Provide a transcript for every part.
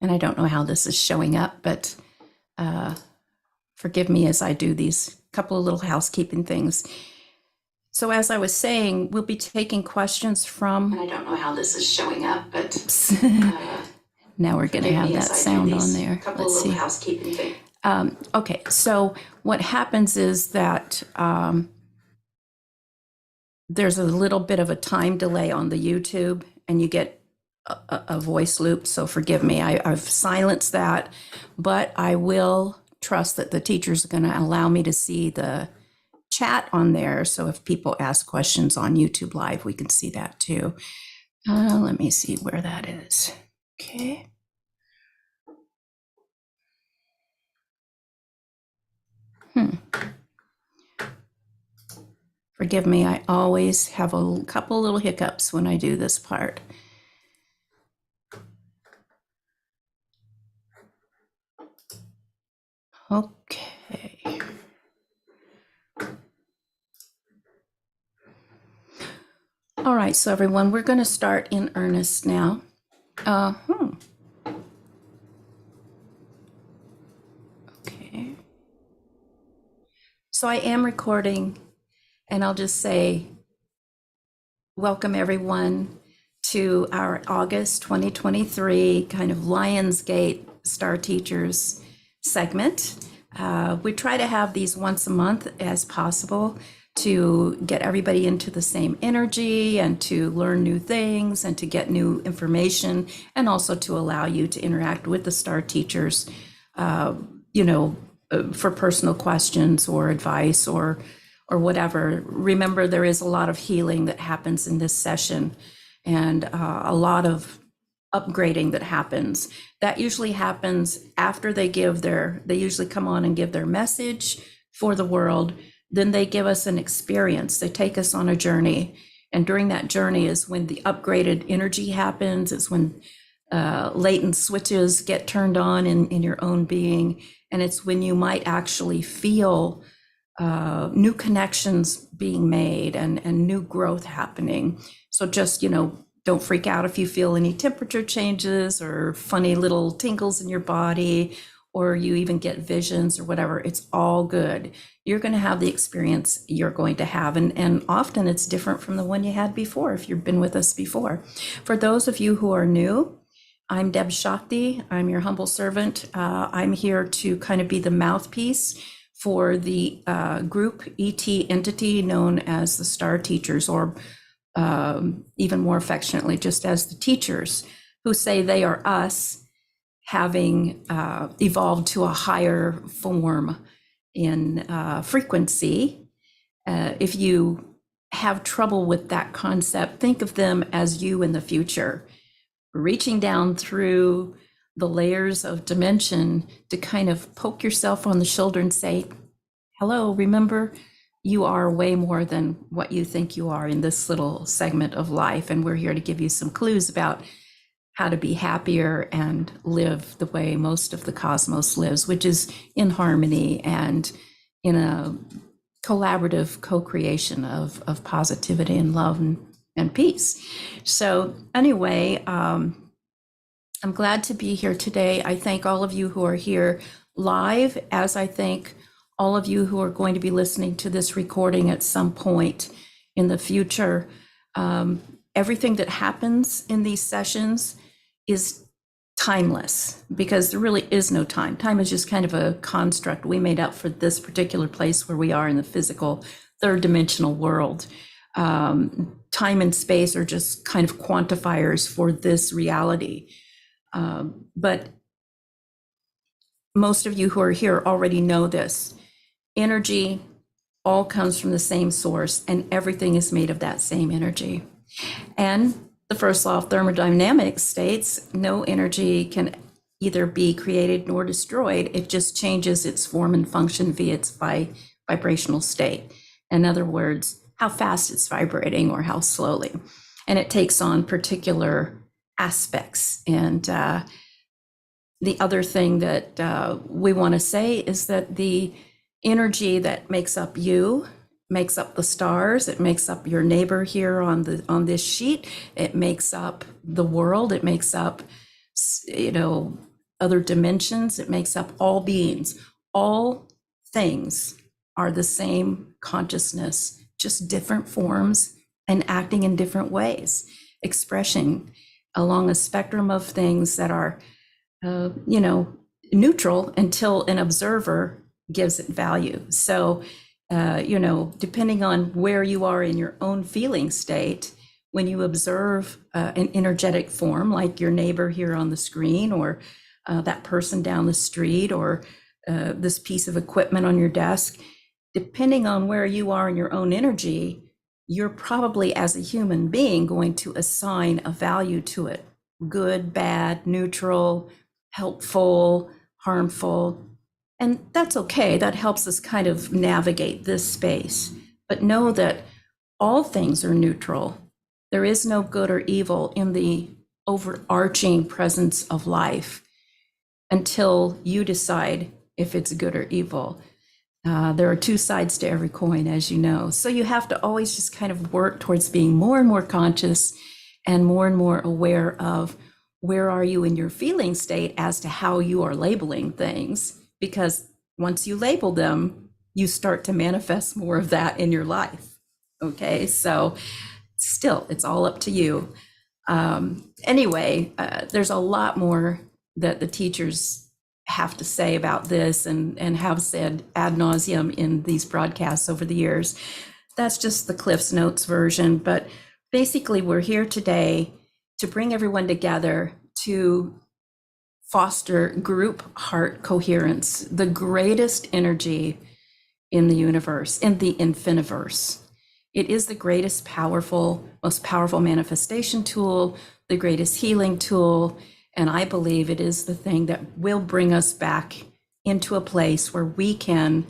And I don't know how this is showing up, but forgive me as I do these couple of little housekeeping things. So as I was saying, we'll be taking questions from. And I don't know how this is showing up, but now we're going to have that sound on there. Couple of little housekeeping things. Okay, so what happens is that there's a little bit of a time delay on the YouTube, and you get a voice loop, so forgive me. I've silenced that, but I will trust that the teacher's going to allow me to see the chat on there, so if people ask questions on YouTube Live, we can see that too. Let me see where that is. Okay. Forgive me, I always have a couple little hiccups when I do this part. Okay. All right, so everyone, we're going to start in earnest now. Okay. So I am recording, and I'll just say, welcome everyone to our August 2023 kind of Lionsgate Star Teachers segment. We try to have these once a month as possible to get everybody into the same energy and to learn new things and to get new information, and also to allow you to interact with the Star Teachers, for personal questions or advice or whatever. Remember, there is a lot of healing that happens in this session, and a lot of upgrading that happens. That usually happens after they usually come on and give their message for the world. Then they give us an experience. They take us on a journey. And during that journey is when the upgraded energy happens. It's when latent switches get turned on in your own being. And it's when you might actually feel new connections being made and new growth happening. So just, don't freak out if you feel any temperature changes or funny little tingles in your body, or you even get visions or whatever. It's all good. You're going to have the experience you're going to have. And often it's different from the one you had before, if you've been with us before. For those of you who are new, I'm Deb Shakti. I'm your humble servant. I'm here to kind of be the mouthpiece for the group ET entity known as the Star Teachers, or even more affectionately, just as the teachers, who say they are us, having evolved to a higher form in frequency. If you have trouble with that concept, think of them as you in the future, reaching down through the layers of dimension to kind of poke yourself on the shoulder and say, hello, remember, you are way more than what you think you are in this little segment of life. And we're here to give you some clues about how to be happier and live the way most of the cosmos lives, which is in harmony and in a collaborative co-creation of positivity and love and peace. So anyway, I'm glad to be here today. I thank all of you who are here live, as I thank all of you who are going to be listening to this recording at some point in the future. Everything that happens in these sessions is timeless, because there really is no time. Time is just kind of a construct we made up for this particular place where we are in the physical third dimensional world. Time and space are just kind of quantifiers for this reality. But most of you who are here already know this. Energy all comes from the same source, and everything is made of that same energy. And the first law of thermodynamics states no energy can either be created nor destroyed. It just changes its form and function via its vibrational state. In other words, how fast it's vibrating or how slowly. And it takes on particular aspects. And the other thing that we want to say is that the energy that makes up you makes up the stars. It makes up your neighbor here on this sheet. It makes up the world. It makes up, other dimensions. It makes up all beings. All things are the same consciousness, just different forms and acting in different ways, expressing along a spectrum of things that are, neutral until an observer gives it value. So, depending on where you are in your own feeling state, when you observe an energetic form like your neighbor here on the screen, or that person down the street, or this piece of equipment on your desk, depending on where you are in your own energy, you're probably, as a human being, going to assign a value to it: good, bad, neutral, helpful, harmful. And that's okay. That helps us kind of navigate this space. But know that all things are neutral. There is no good or evil in the overarching presence of life until you decide if it's good or evil. There are two sides to every coin, as you know. So you have to always just kind of work towards being more and more conscious and more aware of where are you in your feeling state as to how you are labeling things. Because once you label them, you start to manifest more of that in your life. Okay, so still, it's all up to you. Anyway, there's a lot more that the teachers have to say about this and have said ad nauseum in these broadcasts over the years. That's just the Cliff's Notes version. But basically, we're here today to bring everyone together to foster group heart coherence, the greatest energy in the universe, in the infiniverse. It is the greatest most powerful manifestation tool, the greatest healing tool, and I believe it is the thing that will bring us back into a place where we can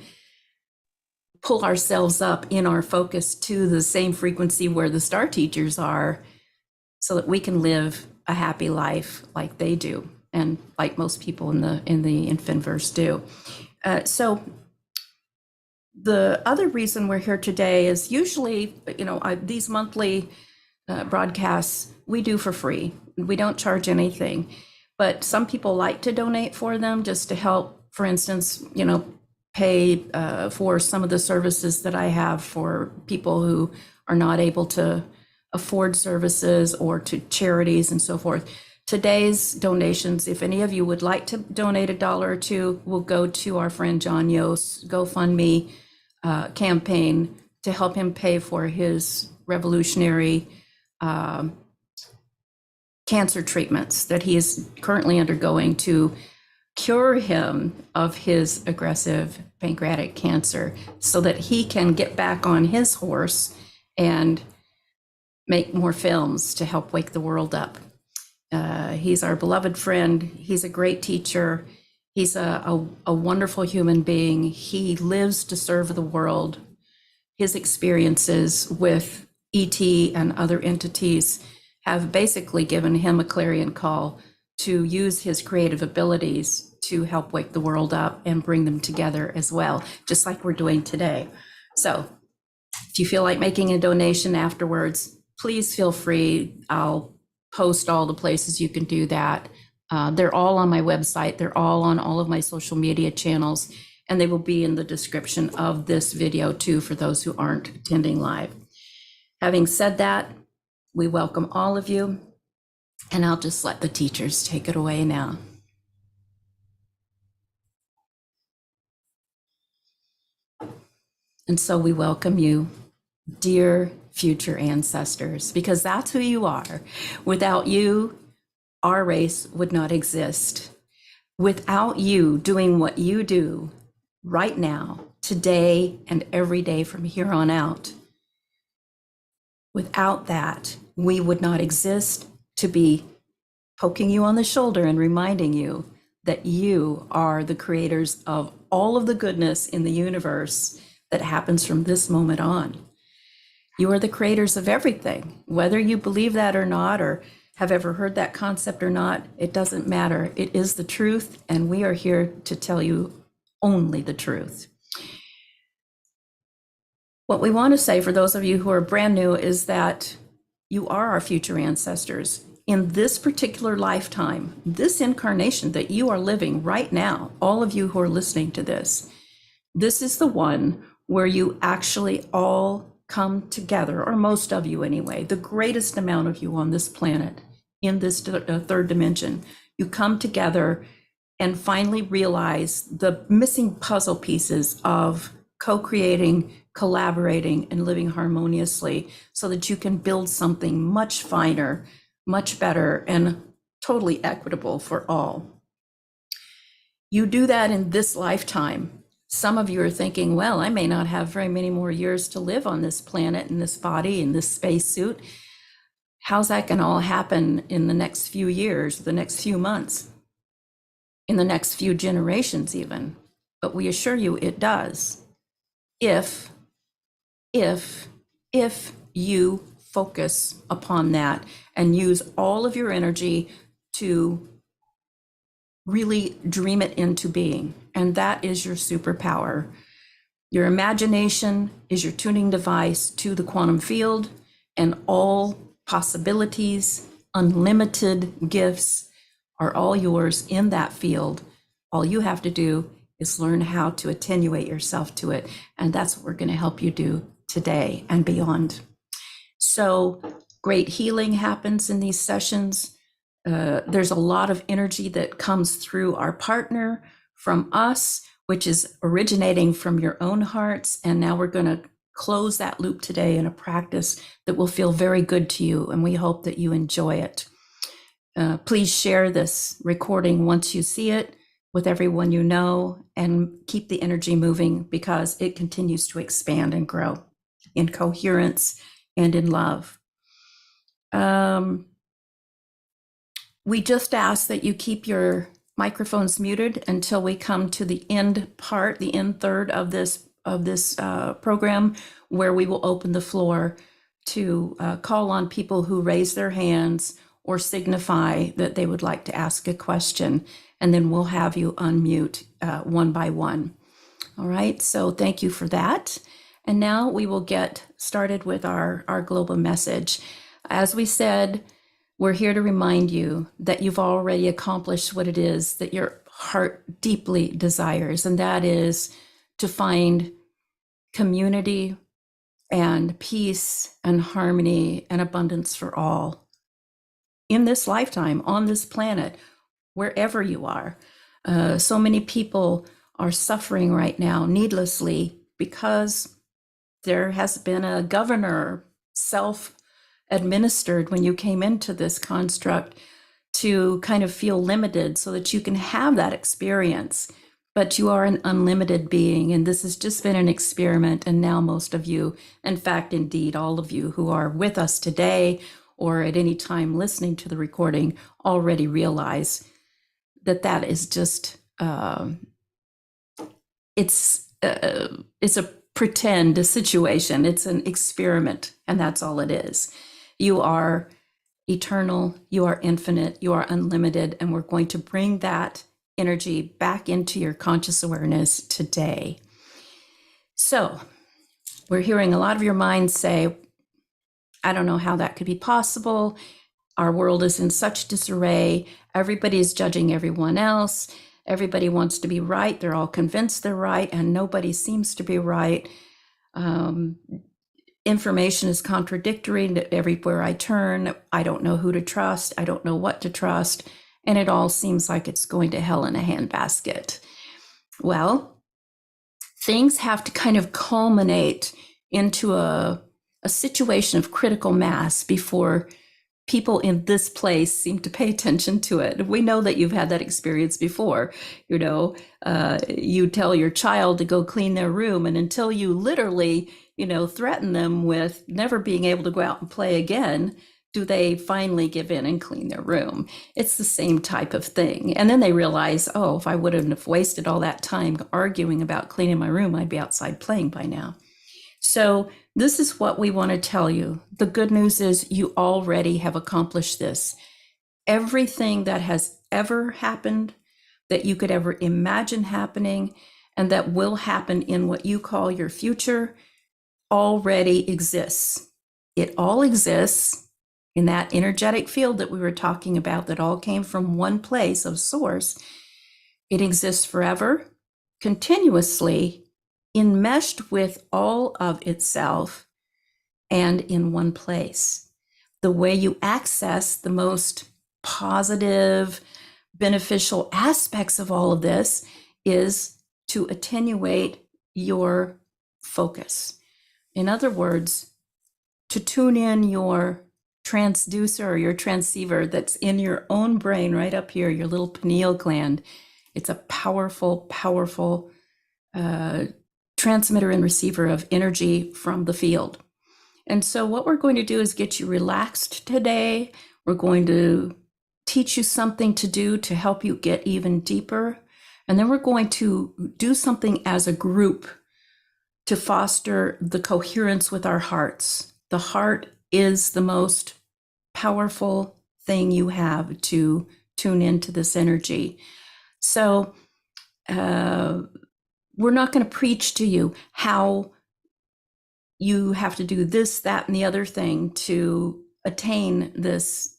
pull ourselves up in our focus to the same frequency where the star teachers are, so that we can live a happy life like they do, and like most people in the Infiniverse do. So the other reason we're here today is usually, these monthly broadcasts we do for free. We don't charge anything, but some people like to donate for them just to help, for instance, pay for some of the services that I have for people who are not able to afford services, or to charities and so forth. Today's donations, if any of you would like to donate $1 or $2, will go to our friend John Yost GoFundMe campaign to help him pay for his revolutionary cancer treatments that he is currently undergoing to cure him of his aggressive pancreatic cancer, so that he can get back on his horse and make more films to help wake the world up. He's our beloved friend. He's a great teacher. He's a wonderful human being. He lives to serve the world. His experiences with ET and other entities have basically given him a clarion call to use his creative abilities to help wake the world up and bring them together as well, just like we're doing today. So if you feel like making a donation afterwards, please feel free. I'll post all the places you can do that. They're all on my website. They're all on all of my social media channels, and they will be in the description of this video too, for those who aren't attending live. Having said that, we welcome all of you, and I'll just let the teachers take it away now. And so we welcome you, dear future ancestors, because that's who you are. Without you, our race would not exist. Without you doing what you do right now, today, and every day from here on out, without that, we would not exist to be poking you on the shoulder and reminding you that you are the creators of all of the goodness in the universe that happens from this moment on. You are the creators of everything. Whether you believe that or not, or have ever heard that concept or not, it doesn't matter. It is the truth, and we are here to tell you only the truth. What we want to say for those of you who are brand new is that you are our future ancestors. in this particular lifetime, this incarnation that you are living right now, all of you who are listening to this, this is the one where you actually all come together, or most of you anyway, the greatest amount of you on this planet, in this third dimension. You come together and finally realize the missing puzzle pieces of co-creating, collaborating, and living harmoniously so that you can build something much finer, much better, and totally equitable for all. You do that in this lifetime. Some of you are thinking, well, I may not have very many more years to live on this planet, in this body, in this spacesuit. How's that going to all happen in the next few years, the next few months, in the next few generations even? But we assure you it does. If you focus upon that and use all of your energy to really dream it into being. And that is your superpower. Your imagination is your tuning device to the quantum field, and all possibilities, unlimited gifts are all yours in that field. All you have to do is learn how to attenuate yourself to it. And that's what we're going to help you do today and beyond. So great healing happens in these sessions. There's a lot of energy that comes through our partner, from us, which is originating from your own hearts. And now we're going to close that loop today in a practice that will feel very good to you. And we hope that you enjoy it. Please share this recording once you see it with everyone you know, and keep the energy moving, because it continues to expand and grow in coherence and in love. We just ask that you keep your microphones muted until we come to the end part, the end third of this program, where we will open the floor to call on people who raise their hands or signify that they would like to ask a question, and then we'll have you unmute one by one. All right, so thank you for that. And now we will get started with our global message. As we said, we're here to remind you that you've already accomplished what it is that your heart deeply desires, and that is to find community and peace and harmony and abundance for all in this lifetime, on this planet, wherever you are. So many people are suffering right now needlessly because there has been a governor, self-administered when you came into this construct, to kind of feel limited so that you can have that experience. But you are an unlimited being, and this has just been an experiment. And now most of you, in fact, indeed, all of you who are with us today or at any time listening to the recording, already realize that that is just, it's a pretend situation. It's an experiment, and that's all it is. You are eternal, you are infinite, you are unlimited, and we're going to bring that energy back into your conscious awareness today. So we're hearing a lot of your minds say, I don't know how that could be possible. Our world is in such disarray. Everybody is judging everyone else. Everybody wants to be right. They're all convinced they're right, and nobody seems to be right. Information is contradictory everywhere I turn. I don't know who to trust. I don't know what to trust. And it all seems like it's going to hell in a handbasket. Well, things have to kind of culminate into a situation of critical mass before people in this place seem to pay attention to it. We know that you've had that experience before. You know, you tell your child to go clean their room, and until you literally, threaten them with never being able to go out and play again, do they finally give in and clean their room. It's the same type of thing. And then they realize, oh, if I wouldn't have wasted all that time arguing about cleaning my room, I'd be outside playing by now. So this is what we want to tell you. The good news is you already have accomplished this. Everything that has ever happened, that you could ever imagine happening, and that will happen in what you call your future, already exists. It all exists. in that energetic field that we were talking about that all came from one place of source, it exists forever, continuously, enmeshed with all of itself and in one place. The way you access the most positive, beneficial aspects of all of this is to attenuate your focus. In other words, to tune in your transducer or your transceiver that's in your own brain right up here, your little pineal gland. It's a powerful, powerful transmitter and receiver of energy from the field. And so what we're going to do is get you relaxed today. We're going to teach you something to do to help you get even deeper. And then we're going to do something as a group to foster the coherence with our hearts. The heart is the most powerful thing you have to tune into this energy. So we're not going to preach to you how you have to do this, that, and the other thing to attain this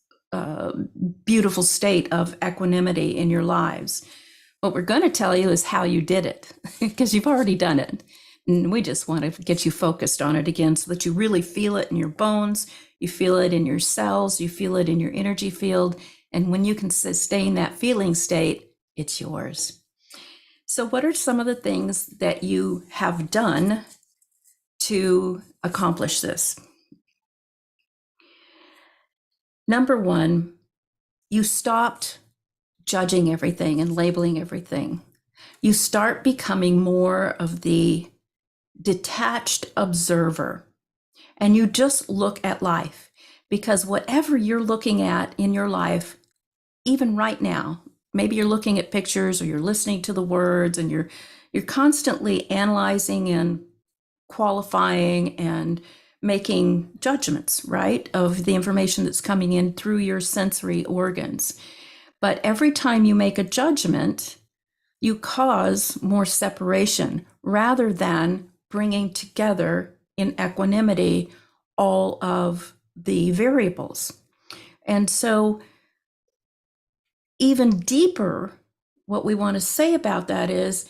beautiful state of equanimity in your lives. What we're going to tell you is how you did it, because you've already done it. And we just want to get you focused on it again so that you really feel it in your bones, you feel it in your cells, you feel it in your energy field. And when you can sustain that feeling state, it's yours. So what are some of the things that you have done to accomplish this? Number one, you stopped judging everything and labeling everything. You start becoming more of the detached observer, and you just look at life, because whatever you're looking at in your life, even right now, maybe you're looking at pictures or you're listening to the words and you're constantly analyzing and qualifying and making judgments, right, of the information that's coming in through your sensory organs. But every time you make a judgment, you cause more separation rather than bringing together in equanimity all of the variables. And so even deeper, what we want to say about that is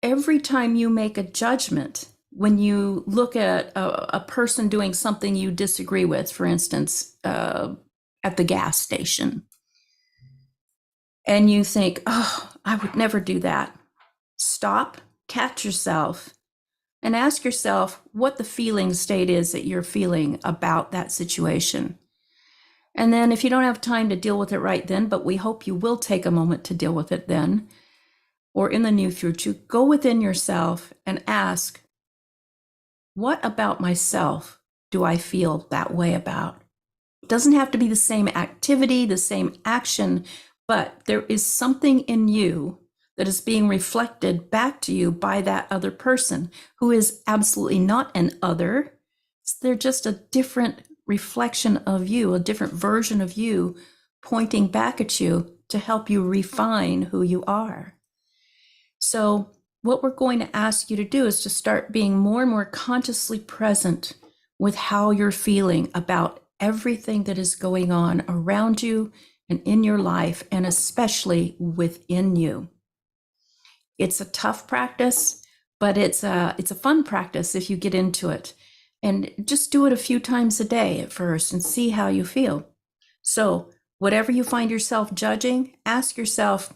every time you make a judgment, when you look at a person doing something you disagree with, for instance, at the gas station, and you think, oh, I would never do that. Stop, catch yourself, and ask yourself what the feeling state is that you're feeling about that situation. And then if you don't have time to deal with it right then, but we hope you will take a moment to deal with it then, or in the near future, go within yourself and ask, what about myself do I feel that way about? It doesn't have to be the same activity, the same action, but there is something in you that is being reflected back to you by that other person who is absolutely not an other. They're just a different reflection of you, a different version of you pointing back at you to help you refine who you are. So what we're going to ask you to do is to start being more and more consciously present with how you're feeling about everything that is going on around you and in your life, and especially within you. It's a tough practice, but it's a fun practice if you get into it. And just do it a few times a day at first and see how you feel. So whatever you find yourself judging, ask yourself,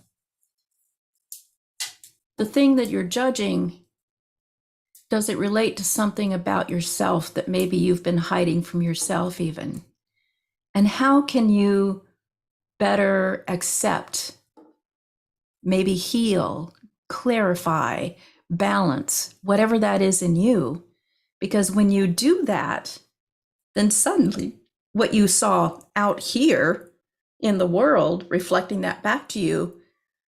the thing that you're judging, does it relate to something about yourself that maybe you've been hiding from yourself even? And how can you better accept, maybe heal, clarify, balance, whatever that is in you? Because when you do that, then suddenly what you saw out here in the world, reflecting that back to you,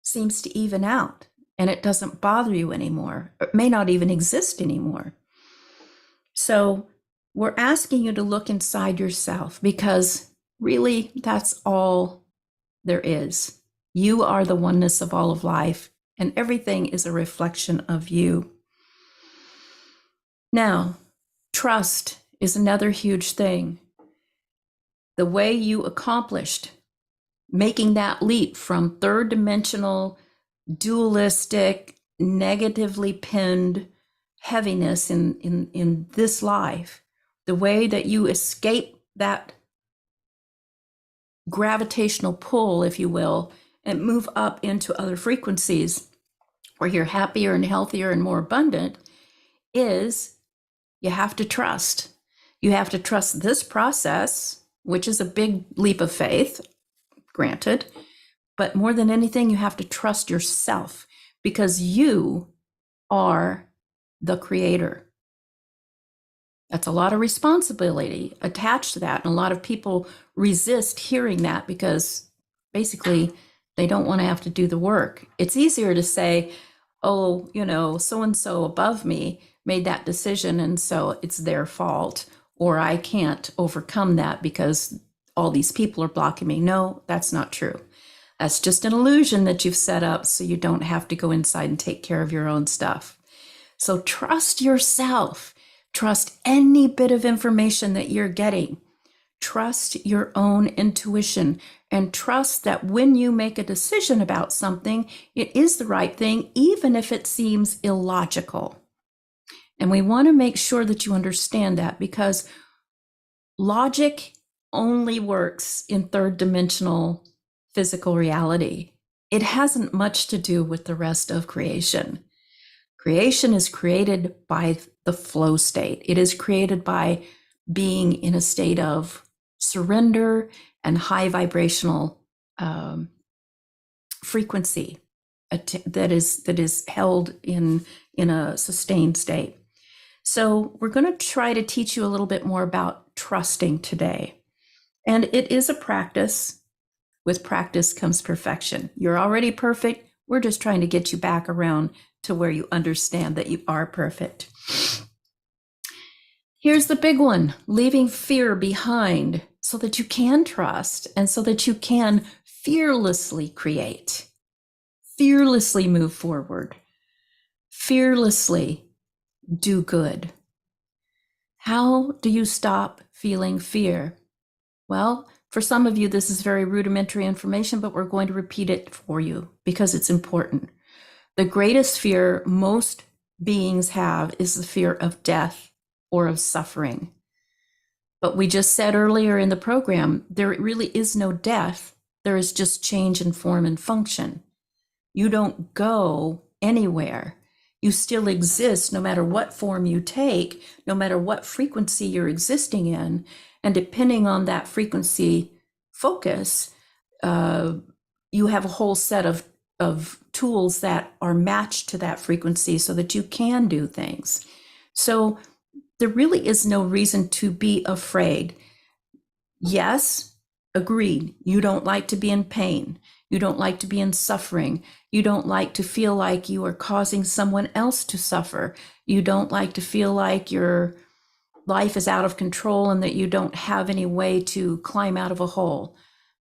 seems to even out. And it doesn't bother you anymore. It may not even exist anymore. So we're asking you to look inside yourself, because really that's all there is. You are the oneness of all of life, and everything is a reflection of you. Now, trust is another huge thing. the way you accomplished making that leap from third dimensional, dualistic, negatively pinned heaviness in this life, the way that you escape that gravitational pull, if you will, and move up into other frequencies where you're happier and healthier and more abundant, is you have to trust. You have to trust this process, which is a big leap of faith, granted. But more than anything, you have to trust yourself, because you are the creator. That's a lot of responsibility attached to that. And a lot of people resist hearing that because basically they don't want to have to do the work. It's easier to say, oh, so-and-so above me made that decision, and so it's their fault, or I can't overcome that because all these people are blocking me. No, that's not true. That's just an illusion that you've set up so you don't have to go inside and take care of your own stuff. So trust yourself. Trust any bit of information that you're getting. Trust your own intuition, and trust that when you make a decision about something, it is the right thing, even if it seems illogical. And we want to make sure that you understand that, because logic only works in third dimensional physical reality. It hasn't much to do with the rest of creation. Creation is created by the flow state. It is created by being in a state of surrender and high vibrational frequency that is held in a sustained state. So we're going to try to teach you a little bit more about trusting today. And it is a practice. With practice comes perfection. You're already perfect. We're just trying to get you back around to where you understand that you are perfect. Here's the big one: leaving fear behind so that you can trust and so that you can fearlessly create, fearlessly move forward, fearlessly do good. How do you stop feeling fear? Well, for some of you, this is very rudimentary information, but we're going to repeat it for you because it's important. The greatest fear most beings have is the fear of death or of suffering. But we just said earlier in the program, there really is no death. There is just change in form and function. You don't go anywhere. You still exist no matter what form you take, no matter what frequency you're existing in. And depending on that frequency focus, you have a whole set of tools that are matched to that frequency so that you can do things. So there really is no reason to be afraid. Yes, agreed. You don't like to be in pain. You don't like to be in suffering. You don't like to feel like you are causing someone else to suffer. You don't like to feel like your life is out of control and that you don't have any way to climb out of a hole.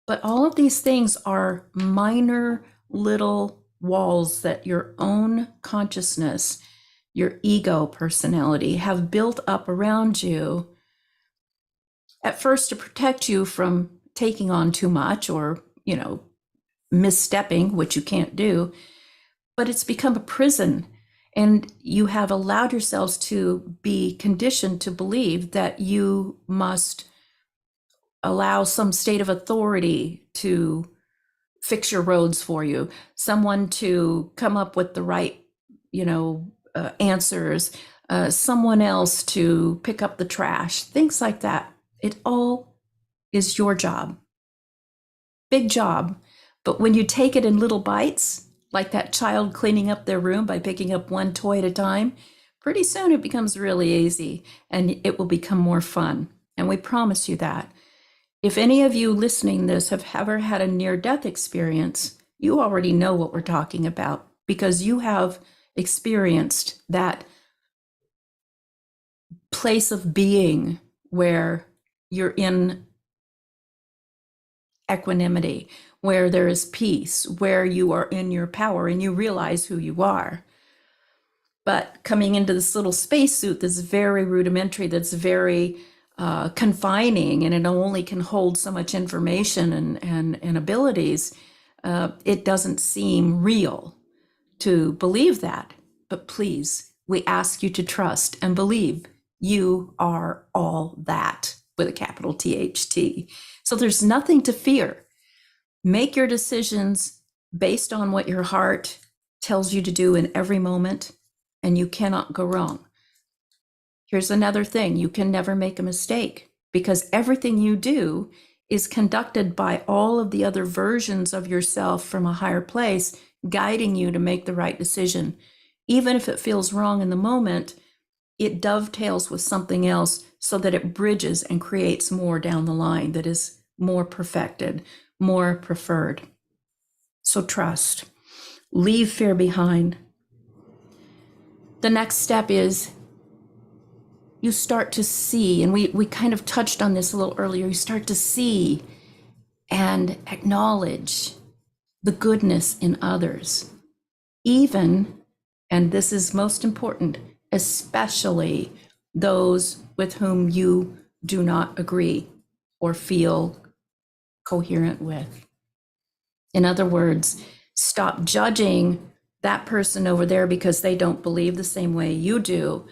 But all of these things are minor little walls that your own consciousness, your ego personality have built up around you, at first to protect you from taking on too much or, misstepping, which you can't do, but it's become a prison. And you have allowed yourselves to be conditioned to believe that you must allow some state of authority to fix your roads for you, someone to come up with the right, answers, someone else to pick up the trash, things like that. It all is your job. Big job. But when you take it in little bites, like that child cleaning up their room by picking up one toy at a time, pretty soon it becomes really easy and it will become more fun. And we promise you that. If any of you listening to this have ever had a near-death experience, you already know what we're talking about because you have experienced that place of being where you're in equanimity, where there is peace, where you are in your power and you realize who you are. But coming into this little spacesuit that's very rudimentary, that's very confining and it only can hold so much information and abilities, it doesn't seem real to believe that. But please, we ask you to trust and believe you are all that with a capital THT. So there's nothing to fear. Make your decisions based on what your heart tells you to do in every moment, and you cannot go wrong. Here's another thing, you can never make a mistake because everything you do is conducted by all of the other versions of yourself from a higher place, guiding you to make the right decision. Even if it feels wrong in the moment, it dovetails with something else so that it bridges and creates more down the line that is more perfected, more preferred. So trust, leave fear behind. The next step is you start to see, and we kind of touched on this a little earlier, you start to see and acknowledge the goodness in others, even, and this is most important, especially those with whom you do not agree or feel coherent with. In other words, stop judging that person over there because they don't believe the same way you do.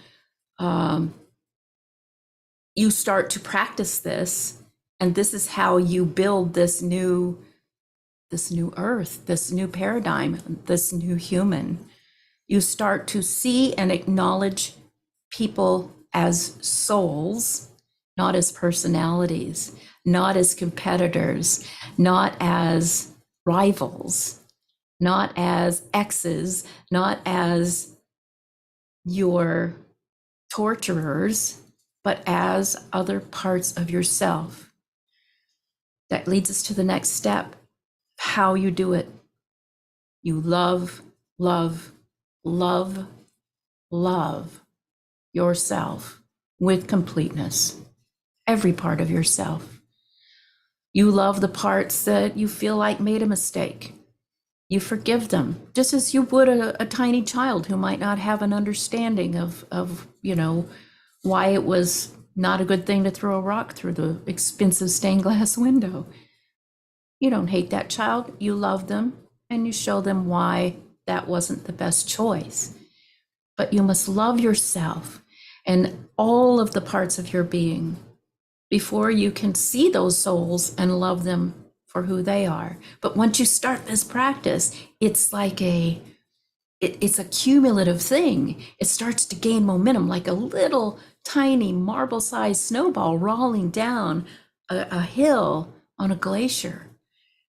You start to practice this, and this is how you build this new earth, this new paradigm, this new human. You start to see and acknowledge people as souls, not as personalities, not as competitors, not as rivals, not as exes, not as your torturers, but as other parts of yourself. That leads us to the next step, how you do it. You love, love, love, love yourself with completeness, every part of yourself. You love the parts that you feel like made a mistake. You forgive them, just as you would a tiny child who might not have an understanding of why it was not a good thing to throw a rock through the expensive stained glass window. You don't hate that child, you love them, and you show them why that wasn't the best choice. But you must love yourself and all of the parts of your being before you can see those souls and love them for who they are. But once you start this practice, it's like it's a cumulative thing. It starts to gain momentum like a little tiny marble-sized snowball rolling down a hill on a glacier.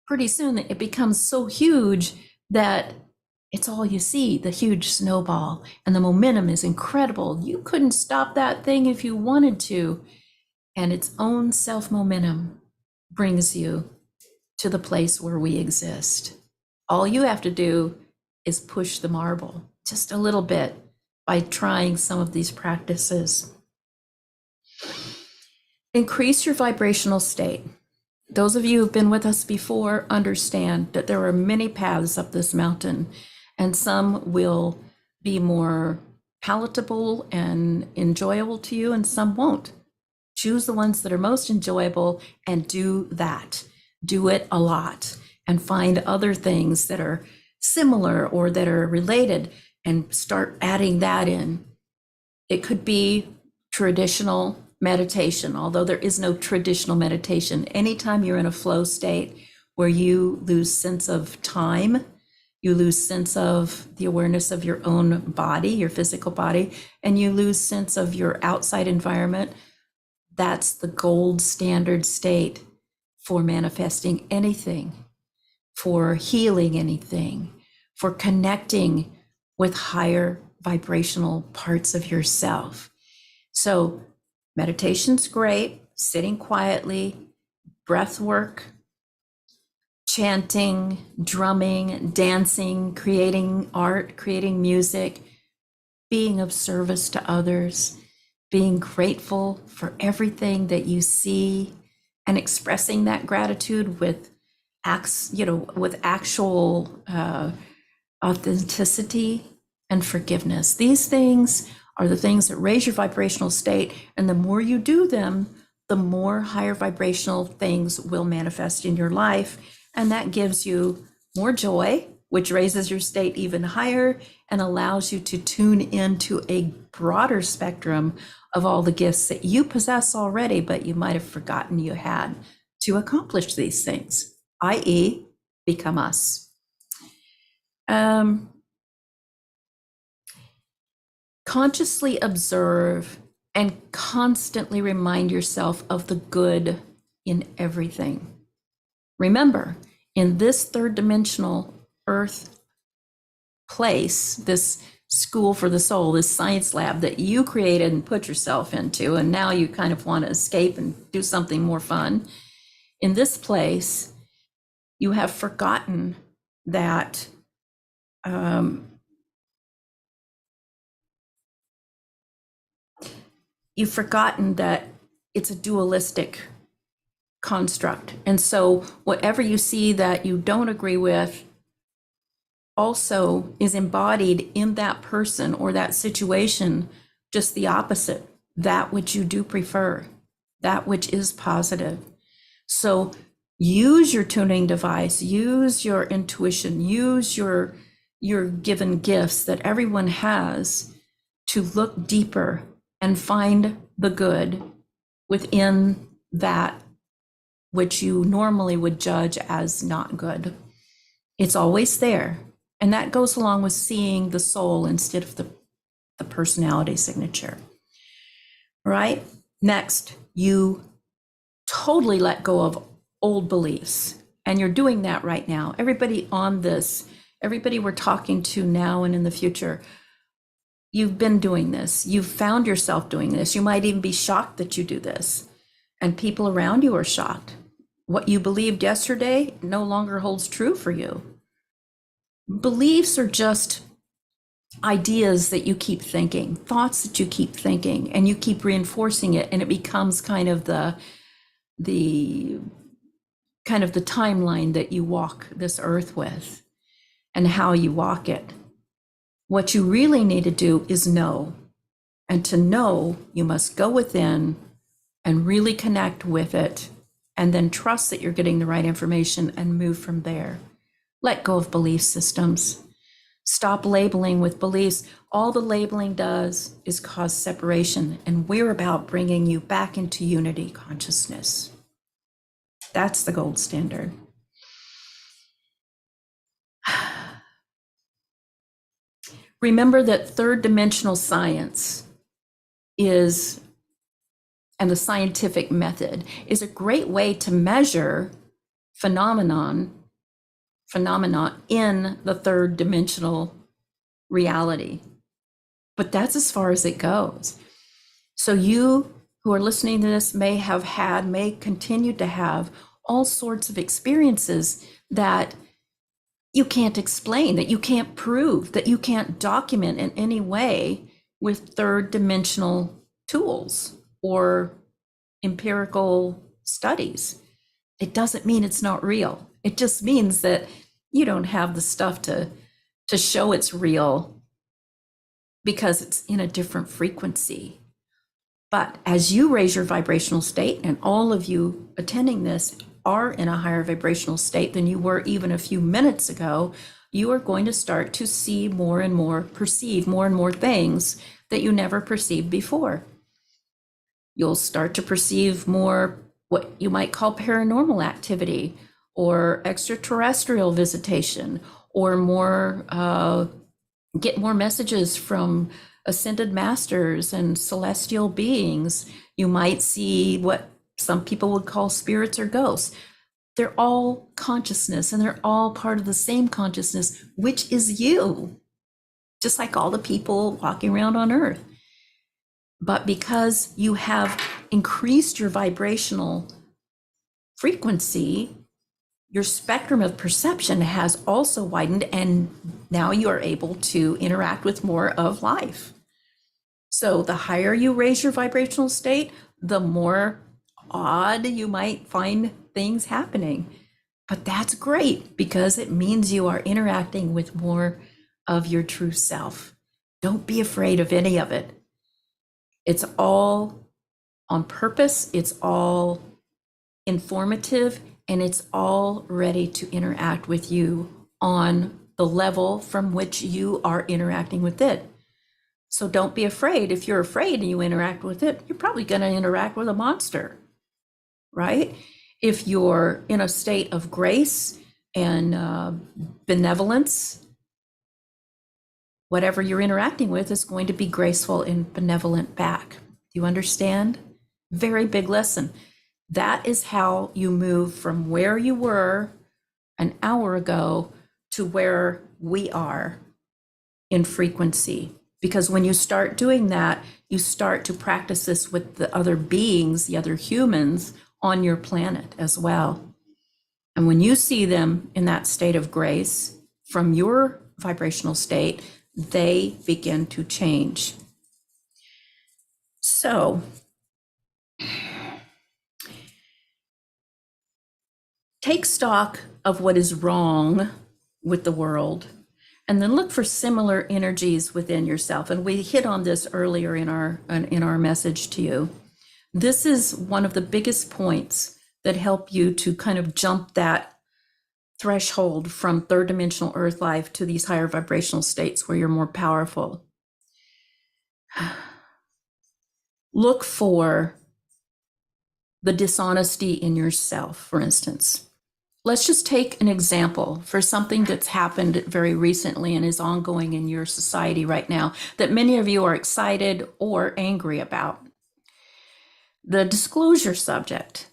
Pretty soon it becomes so huge that it's all you see, the huge snowball, and the momentum is incredible. You couldn't stop that thing if you wanted to. And its own self-momentum brings you to the place where we exist. All you have to do is push the marble just a little bit by trying some of these practices. Increase your vibrational state. Those of you who've been with us before understand that there are many paths up this mountain, and some will be more palatable and enjoyable to you, and some won't. Choose the ones that are most enjoyable and do that. Do it a lot and find other things that are similar or that are related and start adding that in. It could be traditional meditation, although there is no traditional meditation. Anytime you're in a flow state where you lose sense of time, you lose sense of the awareness of your own body, your physical body, and you lose sense of your outside environment, that's the gold standard state for manifesting anything, for healing anything, for connecting with higher vibrational parts of yourself. So meditation's great, sitting quietly, breath work, chanting, drumming, dancing, creating art, creating music, being of service to others, being grateful for everything that you see, and expressing that gratitude with acts, with actual authenticity and forgiveness. These things are the things that raise your vibrational state, and the more you do them, the more higher vibrational things will manifest in your life. And that gives you more joy, which raises your state even higher and allows you to tune into a broader spectrum of all the gifts that you possess already, but you might have forgotten you had to accomplish these things, i.e., become us. Consciously observe and constantly remind yourself of the good in everything. Remember, in this third dimensional earth place, this school for the soul, this science lab that you created and put yourself into, and now you kind of want to escape and do something more fun. In this place, you have forgotten that it's a dualistic construct. And so whatever you see that you don't agree with also is embodied in that person or that situation, just the opposite, that which you do prefer, that which is positive. So use your tuning device, use your intuition, use your given gifts that everyone has to look deeper and find the good within that which you normally would judge as not good. It's always there. And that goes along with seeing the soul instead of the personality signature. Right? Next, you totally let go of old beliefs. And you're doing that right now. Everybody on this, everybody we're talking to now and in the future, you've been doing this. You've found yourself doing this. You might even be shocked that you do this. And people around you are shocked. What you believed yesterday no longer holds true for you. Beliefs are just ideas that you keep thinking, thoughts that you keep thinking, and you keep reinforcing it, and it becomes kind of the timeline that you walk this earth with and how you walk it. What you really need to do is know. And to know, you must go within and really connect with it, and then trust that you're getting the right information and move from there. Let go of belief systems. Stop labeling with beliefs. All the labeling does is cause separation, and we're about bringing you back into unity consciousness. That's the gold standard. Remember that third dimensional science is, and the scientific method is a great way to measure phenomena in the third dimensional reality. But that's as far as it goes. So you who are listening to this may continue to have all sorts of experiences that you can't explain, that you can't prove, that you can't document in any way with third dimensional tools or empirical studies. It doesn't mean it's not real. It just means that you don't have the stuff to show it's real because it's in a different frequency. But as you raise your vibrational state, and all of you attending this are in a higher vibrational state than you were even a few minutes ago, you are going to start to see more and more, perceive more and more things that you never perceived before. You'll start to perceive more what you might call paranormal activity or extraterrestrial visitation, or get more messages from ascended masters and celestial beings. You might see what some people would call spirits or ghosts. They're all consciousness, and they're all part of the same consciousness, which is you, just like all the people walking around on Earth. But because you have increased your vibrational frequency, your spectrum of perception has also widened, and now you are able to interact with more of life. So the higher you raise your vibrational state, the more odd you might find things happening. But that's great because it means you are interacting with more of your true self. Don't be afraid of any of it. It's all on purpose. It's all informative, and it's all ready to interact with you on the level from which you are interacting with it. So don't be afraid. If you're afraid and you interact with it, you're probably going to interact with a monster, right? If you're in a state of grace and benevolence, whatever you're interacting with is going to be graceful and benevolent back. Do you understand? Very big lesson. That is how you move from where you were an hour ago to where we are in frequency. Because when you start doing that, you start to practice this with the other beings, the other humans on your planet as well. And when you see them in that state of grace from your vibrational state, they begin to change. So, take stock of what is wrong with the world, and then look for similar energies within yourself. And we hit on this earlier in our message to you. This is one of the biggest points that help you to kind of jump that threshold from third dimensional earth life to these higher vibrational states where you're more powerful. Look for the dishonesty in yourself, for instance. Let's just take an example for something that's happened very recently and is ongoing in your society right now that many of you are excited or angry about. The disclosure subject.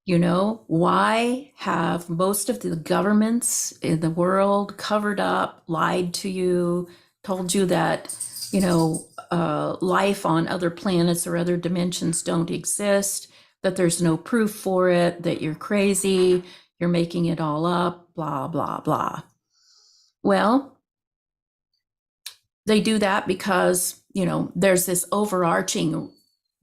You know, why have most of the governments in the world covered up, lied to you, told you that, you know, life on other planets or other dimensions don't exist, that there's no proof for it, that you're crazy, you're making it all up, blah, blah, blah. Well, they do that because, you know, there's this overarching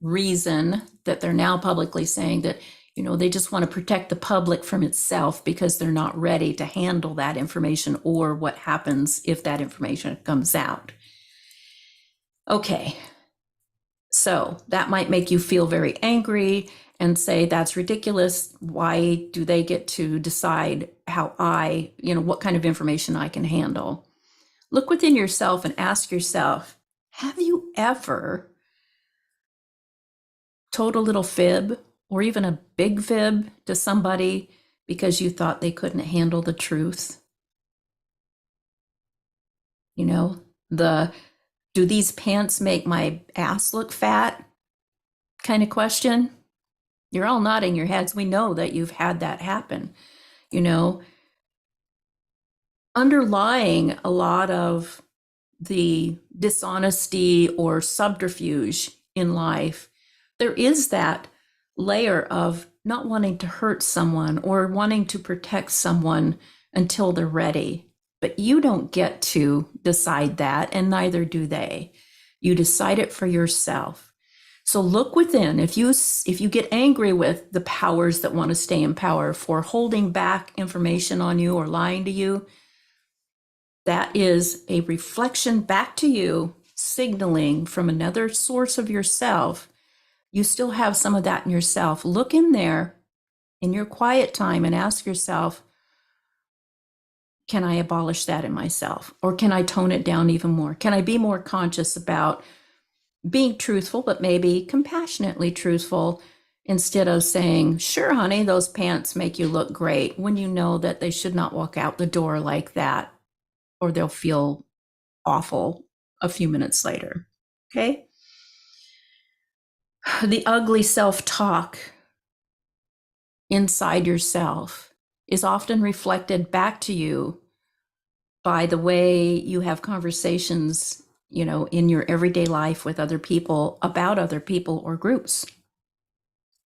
reason that they're now publicly saying that, you know, they just want to protect the public from itself because they're not ready to handle that information or what happens if that information comes out. Okay, so that might make you feel very angry and say, that's ridiculous. Why do they get to decide how what kind of information I can handle? Look within yourself and ask yourself, have you ever told a little fib or even a big fib to somebody because you thought they couldn't handle the truth? You know, do these pants make my ass look fat kind of question? You're all nodding your heads. We know that you've had that happen. You know, underlying a lot of the dishonesty or subterfuge in life, there is that layer of not wanting to hurt someone or wanting to protect someone until they're ready. But you don't get to decide that, and neither do they. You decide it for yourself. So look within. If you get angry with the powers that want to stay in power for holding back information on you or lying to you, that is a reflection back to you, signaling from another source of yourself. You still have some of that in yourself. Look in there in your quiet time and ask yourself, can I abolish that in myself? Or can I tone it down even more? Can I be more conscious about being truthful, but maybe compassionately truthful, instead of saying, sure, honey, those pants make you look great, when you know that they should not walk out the door like that, or they'll feel awful a few minutes later. Okay? The ugly self-talk inside yourself is often reflected back to you by the way you have conversations, you know, in your everyday life with other people about other people or groups.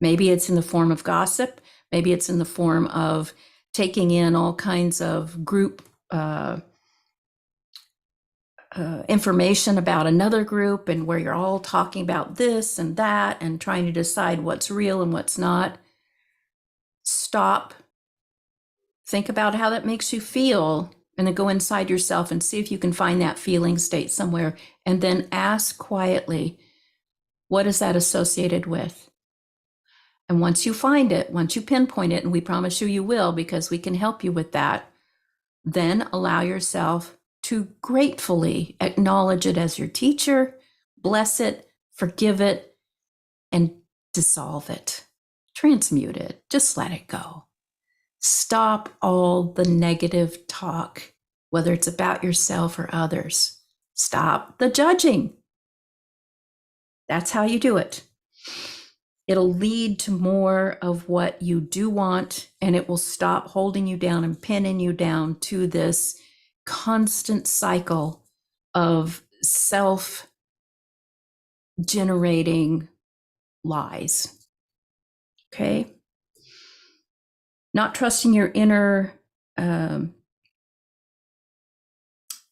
Maybe it's in the form of gossip. Maybe it's in the form of taking in all kinds of group information about another group, and where you're all talking about this and that and trying to decide what's real and what's not. Stop. Think about how that makes you feel, and then go inside yourself and see if you can find that feeling state somewhere, and then ask quietly, what is that associated with? And once you find it, once you pinpoint it, and we promise you will, because we can help you with that, then allow yourself to gratefully acknowledge it as your teacher, bless it, forgive it, and dissolve it, transmute it, just let it go. Stop all the negative talk, whether it's about yourself or others. Stop the judging. That's how you do it. It'll lead to more of what you do want, and it will stop holding you down and pinning you down to this constant cycle of self-generating lies. Okay? Not trusting your inner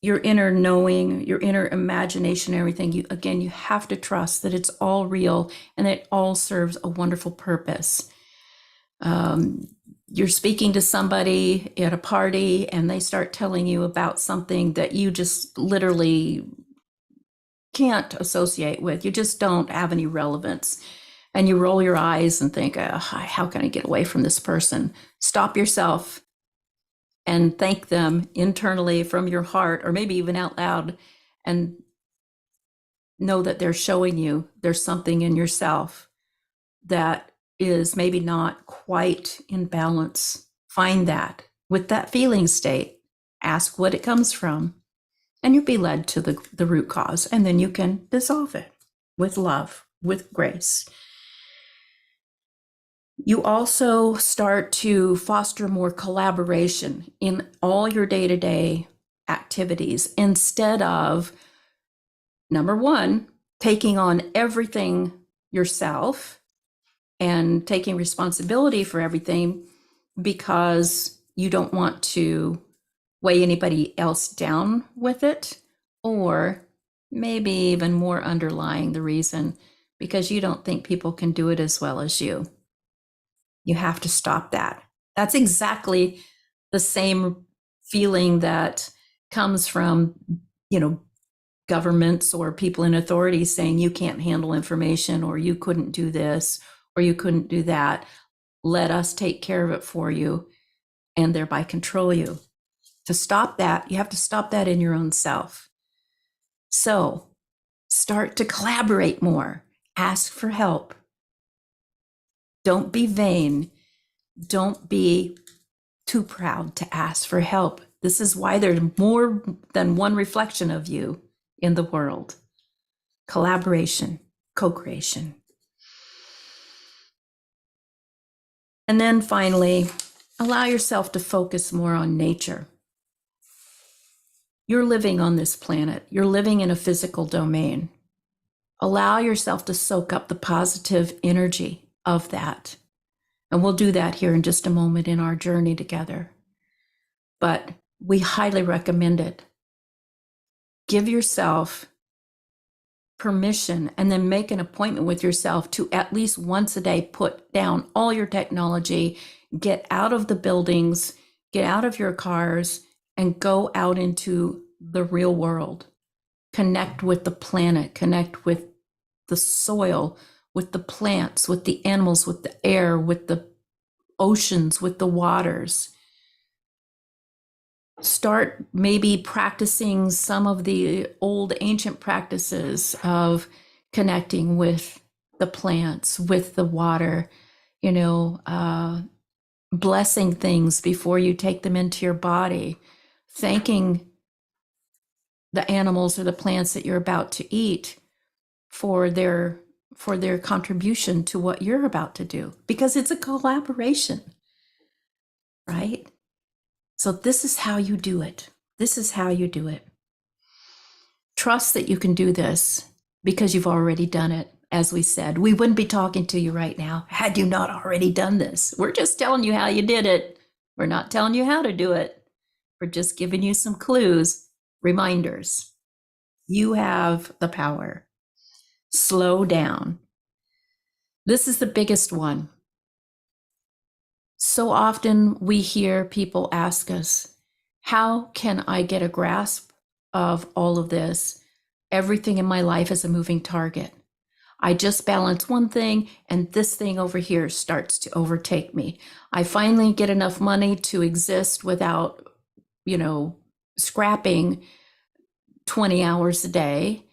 knowing, your inner imagination, everything. You have to trust that it's all real and that it all serves a wonderful purpose. You're speaking to somebody at a party and they start telling you about something that you just literally can't associate with. You just don't have any relevance. And you roll your eyes and think, how can I get away from this person? Stop yourself and thank them internally from your heart, or maybe even out loud, and know that they're showing you there's something in yourself that is maybe not quite in balance. Find that with that feeling state. Ask what it comes from, and you'll be led to the root cause, and then you can dissolve it with love, with grace. You also start to foster more collaboration in all your day-to-day activities instead of, number one, taking on everything yourself and taking responsibility for everything because you don't want to weigh anybody else down with it, or maybe even more underlying the reason because you don't think people can do it as well as you. You have to stop that. That's exactly the same feeling that comes from, governments or people in authority saying you can't handle information, or you couldn't do this, or you couldn't do that. Let us take care of it for you and thereby control you. To stop that, you have to stop that in your own self. So start to collaborate more. Ask for help. Don't be vain. Don't be too proud to ask for help. This is why there's more than one reflection of you in the world. Collaboration, co-creation. And then finally, allow yourself to focus more on nature. You're living on this planet. You're living in a physical domain. Allow yourself to soak up the positive energy of that. And we'll do that here in just a moment in our journey together. But we highly recommend it. Give yourself permission and then make an appointment with yourself to at least once a day put down all your technology, get out of the buildings, get out of your cars, and go out into the real world. Connect with the planet, connect with the soil, with the plants, with the animals, with the air, with the oceans, with the waters. Start maybe practicing some of the old ancient practices of connecting with the plants, with the water, blessing things before you take them into your body, thanking the animals or the plants that you're about to eat for their contribution to what you're about to do, because it's a collaboration, right? So this is how you do it. This is how you do it. Trust that you can do this because you've already done it. As we said, we wouldn't be talking to you right now had you not already done this. We're just telling you how you did it. We're not telling you how to do it. We're just giving you some clues, reminders. You have the power. Slow down. This is the biggest one. So often we hear people ask us, how can I get a grasp of all of this? Everything in my life is a moving target. I just balance one thing and this thing over here starts to overtake me. I finally get enough money to exist without, scrapping 20 hours a day.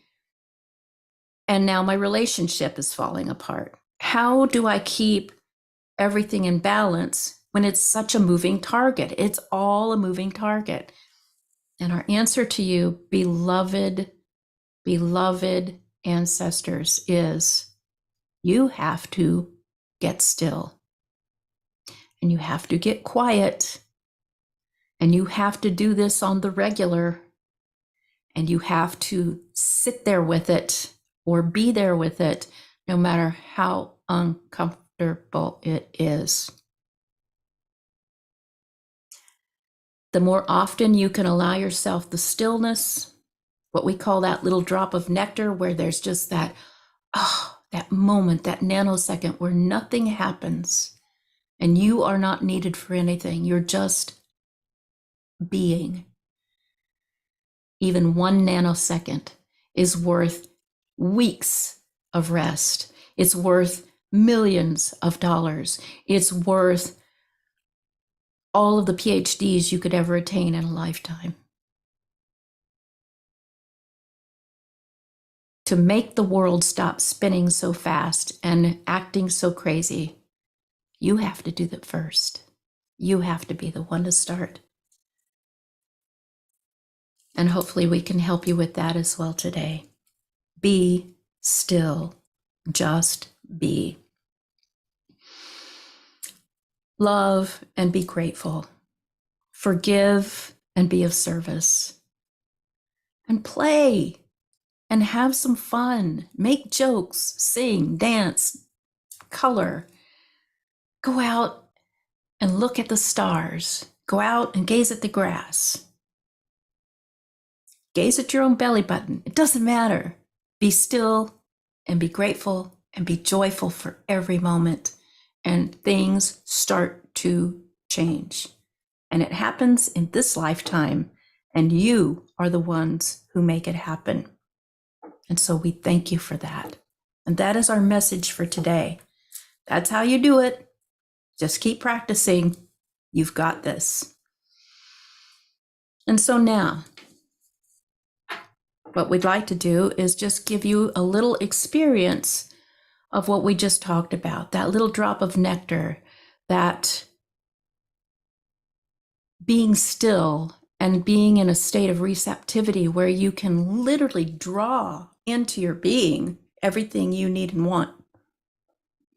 And now my relationship is falling apart. How do I keep everything in balance when it's such a moving target? It's all a moving target. And our answer to you, beloved ancestors, is you have to get still. And you have to get quiet. And you have to do this on the regular. And you have to sit there with it or be there with it, no matter how uncomfortable it is. The more often you can allow yourself the stillness, what we call that little drop of nectar, where there's just that moment, that nanosecond where nothing happens and you are not needed for anything. You're just being. Even 1 nanosecond is worth weeks of rest. It's worth millions of dollars. It's worth all of the PhDs you could ever attain in a lifetime. To make the world stop spinning so fast and acting so crazy, you have to do that first. You have to be the one to start. And hopefully we can help you with that as well today. Be still. Just be. Love and be grateful. Forgive and be of service. And play and have some fun. Make jokes, sing, dance, color. Go out and look at the stars. Go out and gaze at the grass. Gaze at your own belly button. It doesn't matter. Be still and be grateful and be joyful for every moment. And things start to change. And it happens in this lifetime. And you are the ones who make it happen. And so we thank you for that. And that is our message for today. That's how you do it. Just keep practicing. You've got this. And so now, what we'd like to do is just give you a little experience of what we just talked about, that little drop of nectar, that being still and being in a state of receptivity where you can literally draw into your being everything you need and want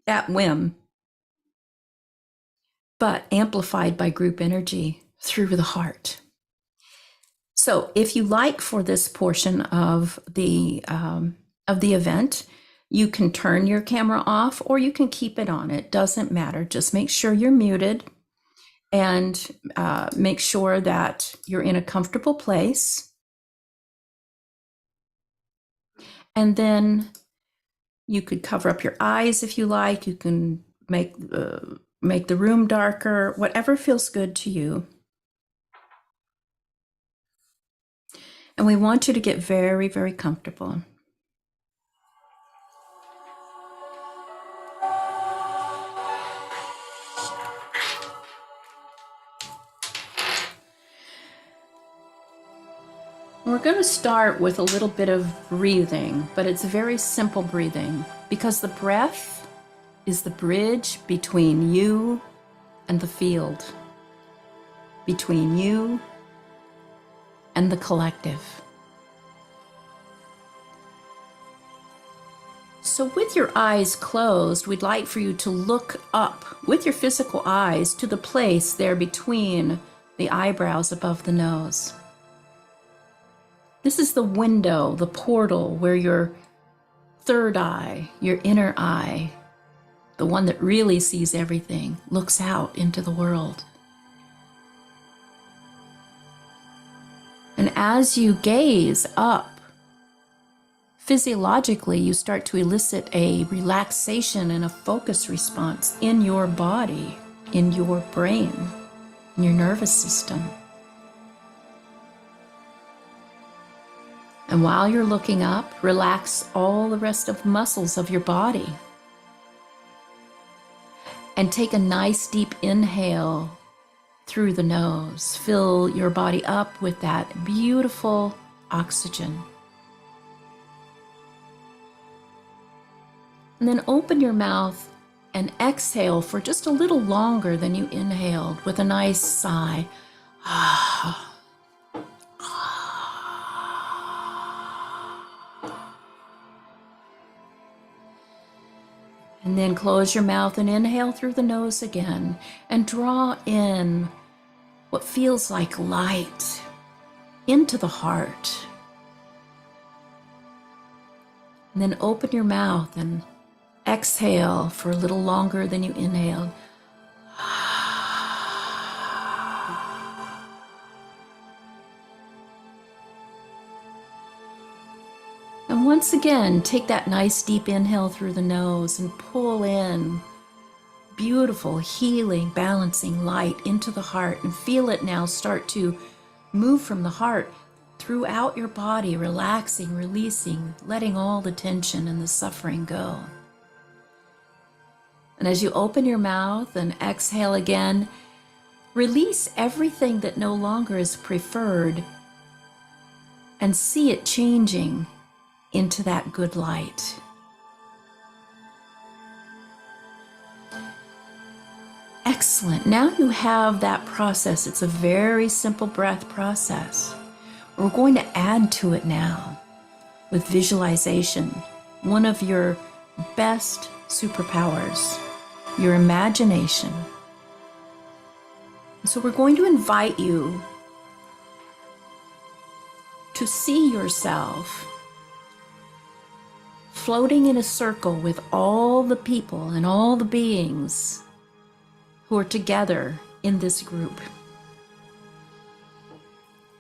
at whim, but amplified by group energy through the heart. So if you like, for this portion of the event, you can turn your camera off or you can keep it on. It doesn't matter. Just make sure you're muted and make sure that you're in a comfortable place. And then you could cover up your eyes if you like. You can make the room darker, whatever feels good to you. And we want you to get very, very comfortable. We're going to start with a little bit of breathing, but it's very simple breathing because the breath is the bridge between you and the field, between you and the collective. So with your eyes closed, we'd like for you to look up with your physical eyes to the place there between the eyebrows above the nose. This is the window, the portal where your third eye, your inner eye, the one that really sees everything, looks out into the world. And as you gaze up, physiologically, you start to elicit a relaxation and a focus response in your body, in your brain, in your nervous system. And while you're looking up, relax all the rest of the muscles of your body. And take a nice deep inhale through the nose. Fill your body up with that beautiful oxygen. And then open your mouth and exhale for just a little longer than you inhaled with a nice sigh. And then close your mouth and inhale through the nose again and draw in what feels like light into the heart. And then open your mouth and exhale for a little longer than you inhaled. And once again, take that nice deep inhale through the nose and pull in beautiful, healing, balancing light into the heart, and feel it now start to move from the heart throughout your body, relaxing, releasing, letting all the tension and the suffering go. And as you open your mouth and exhale again, release everything that no longer is preferred and see it changing into that good light. Excellent. Now you have that process. It's a very simple breath process. We're going to add to it now with visualization, one of your best superpowers, your imagination. So we're going to invite you to see yourself floating in a circle with all the people and all the beings who are together in this group,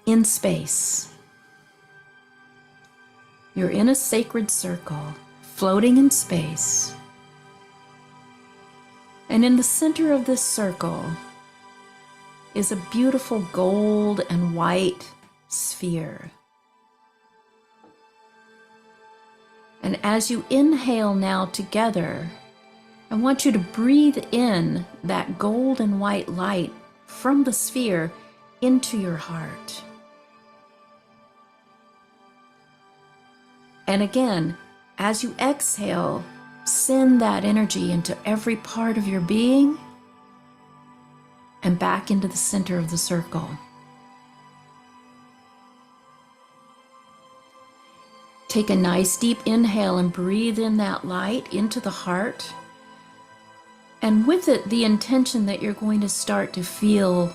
in space. You're in a sacred circle, floating in space. And in the center of this circle is a beautiful gold and white sphere. And as you inhale now together, I want you to breathe in that gold and white light from the sphere into your heart. And again, as you exhale, send that energy into every part of your being and back into the center of the circle. Take a nice deep inhale and breathe in that light into the heart. And with it, the intention that you're going to start to feel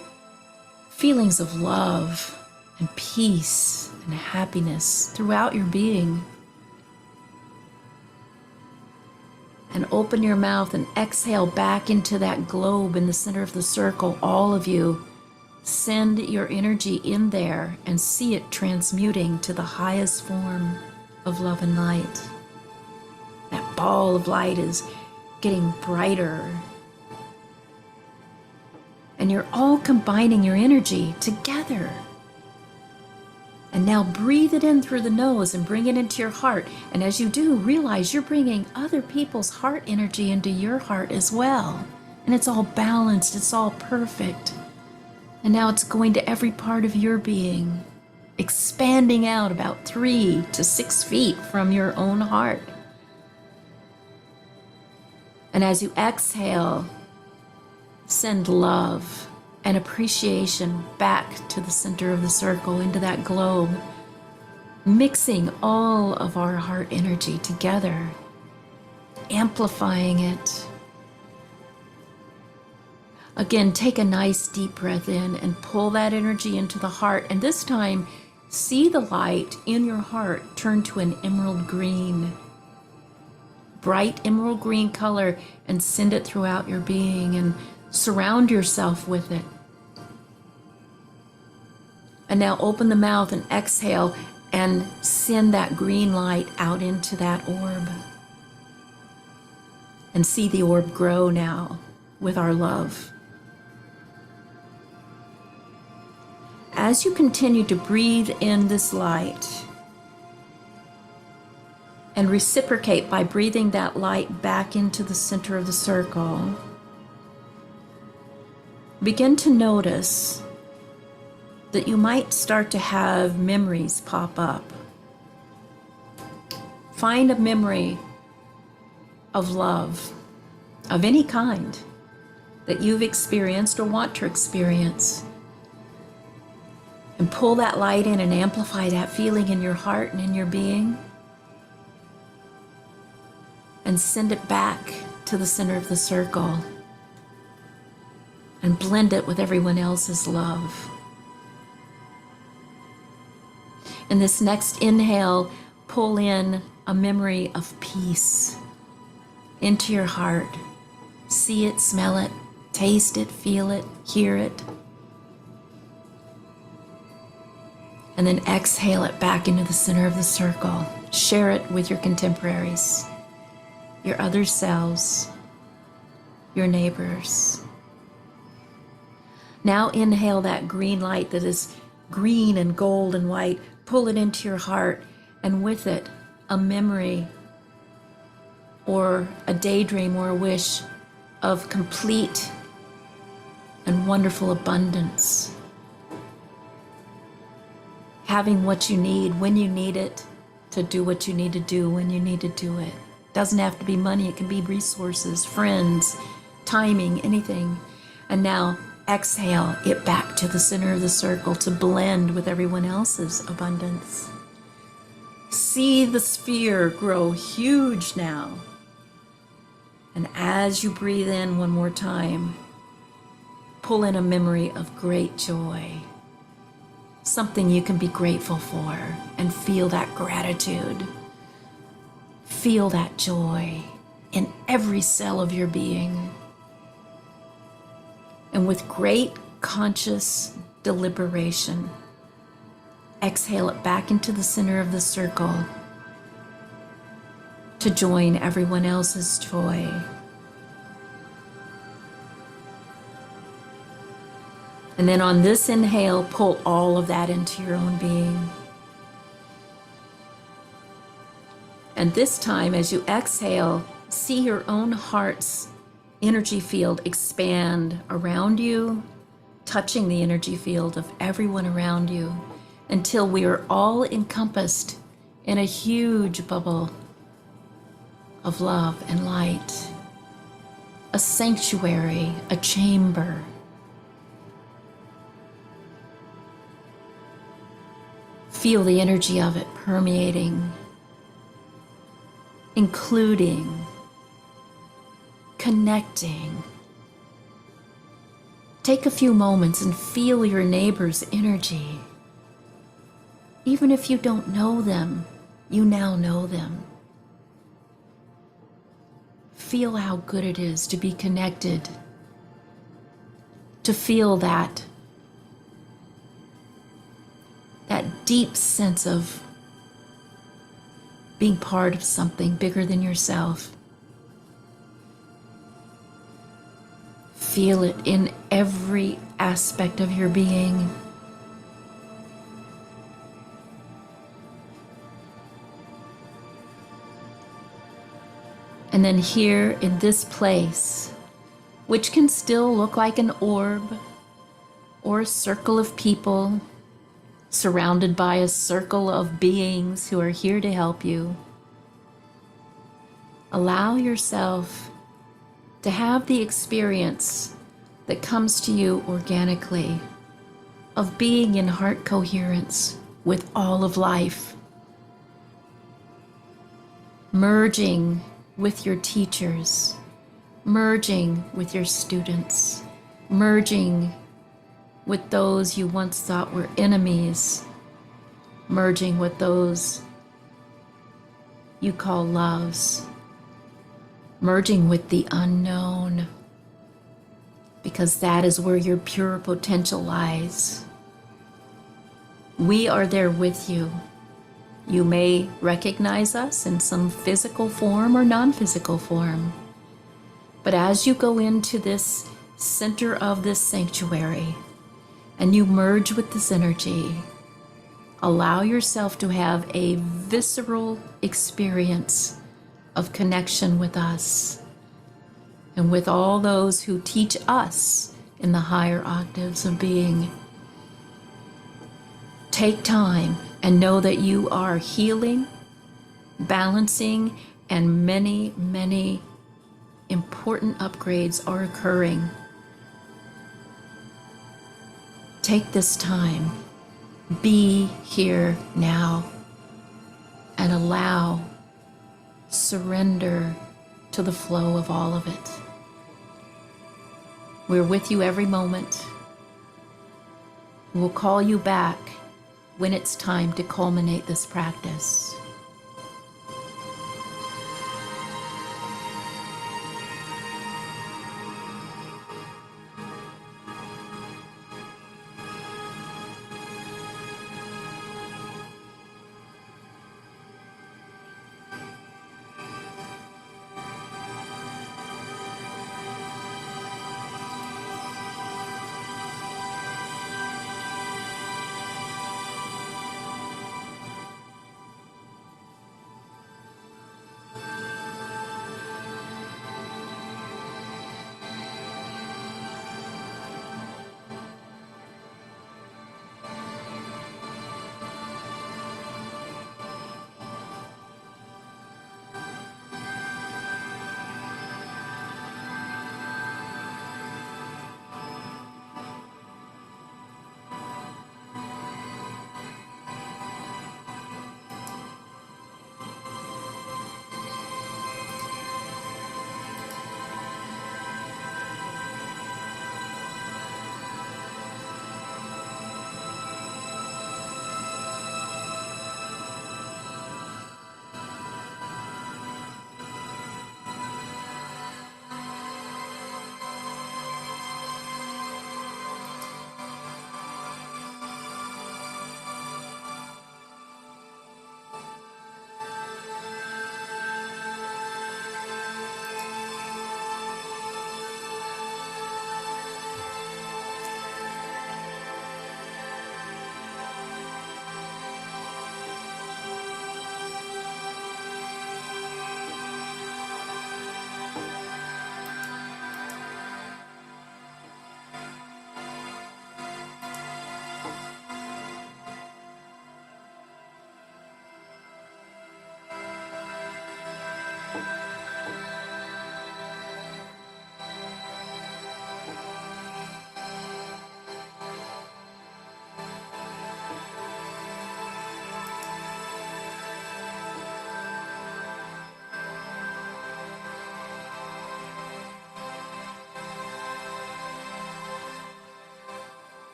feelings of love and peace and happiness throughout your being. And open your mouth and exhale back into that globe in the center of the circle. All of you, send your energy in there and see it transmuting to the highest form of love and light. That ball of light is getting brighter. And you're all combining your energy together. And now breathe it in through the nose and bring it into your heart. And as you do, realize you're bringing other people's heart energy into your heart as well. And it's all balanced, it's all perfect. And now it's going to every part of your being, expanding out about 3 to 6 feet from your own heart. And as you exhale, send love and appreciation back to the center of the circle, into that globe, mixing all of our heart energy together, amplifying it. Again, take a nice deep breath in and pull that energy into the heart. And this time, see the light in your heart turn to an emerald green, bright emerald green color, and send it throughout your being and surround yourself with it. And now open the mouth and exhale and send that green light out into that orb. And see the orb grow now with our love. As you continue to breathe in this light, and reciprocate by breathing that light back into the center of the circle. Begin to notice that you might start to have memories pop up. Find a memory of love of any kind that you've experienced or want to experience. And pull that light in and amplify that feeling in your heart and in your being. And send it back to the center of the circle. And blend it with everyone else's love. In this next inhale, pull in a memory of peace into your heart. See it, smell it, taste it, feel it, hear it. And then exhale it back into the center of the circle. Share it with your contemporaries, your other selves, your neighbors. Now inhale that green light that is green and gold and white. Pull it into your heart, and with it, a memory or a daydream or a wish of complete and wonderful abundance. Having what you need when you need it to do what you need to do when you need to do it. Doesn't have to be money, it can be resources, friends, timing, anything. And now exhale it back to the center of the circle to blend with everyone else's abundance. See the sphere grow huge now. And as you breathe in one more time, pull in a memory of great joy. Something you can be grateful for, and feel that gratitude. Feel that joy in every cell of your being. And with great conscious deliberation, exhale it back into the center of the circle to join everyone else's joy. And then on this inhale, pull all of that into your own being. And this time, as you exhale, see your own heart's energy field expand around you, touching the energy field of everyone around you, until we are all encompassed in a huge bubble of love and light, a sanctuary, a chamber. Feel the energy of it permeating, including, connecting. Take a few moments and feel your neighbor's energy. Even if you don't know them, you now know them. Feel how good it is to be connected, to feel that deep sense of being part of something bigger than yourself. Feel it in every aspect of your being. And then here in this place, which can still look like an orb or a circle of people, surrounded by a circle of beings who are here to help you, allow yourself to have the experience that comes to you organically of being in heart coherence with all of life, merging with your teachers, merging with your students, merging with those you once thought were enemies, merging with those you call loves, merging with the unknown, because that is where your pure potential lies. We are there with you. You may recognize us in some physical form or non-physical form, but as you go into this center of this sanctuary and you merge with this energy, Allow yourself to have a visceral experience of connection with us and with all those who teach us in the higher octaves of being. Take time and know that you are healing, balancing, and many, many important upgrades are occurring. Take this time, be here now, and allow, surrender to the flow of all of it. We're with you every moment. We'll call you back when it's time to culminate this practice.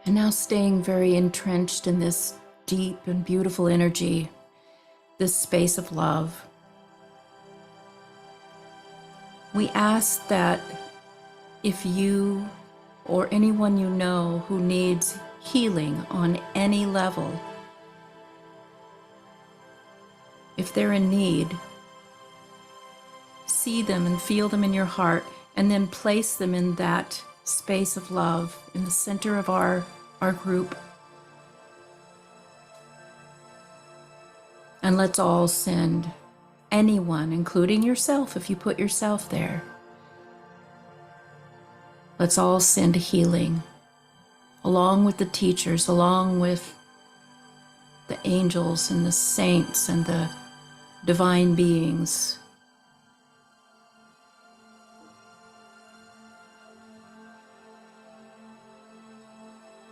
And now staying very entrenched in this deep and beautiful energy, this space of love, we ask that if you or anyone you know who needs healing on any level, if they're in need, see them and feel them in your heart, and then place them in that space of love in the center of our group. And let's all send anyone, including yourself, if you put yourself there. Let's all send healing, along with the teachers, along with the angels and the saints and the divine beings.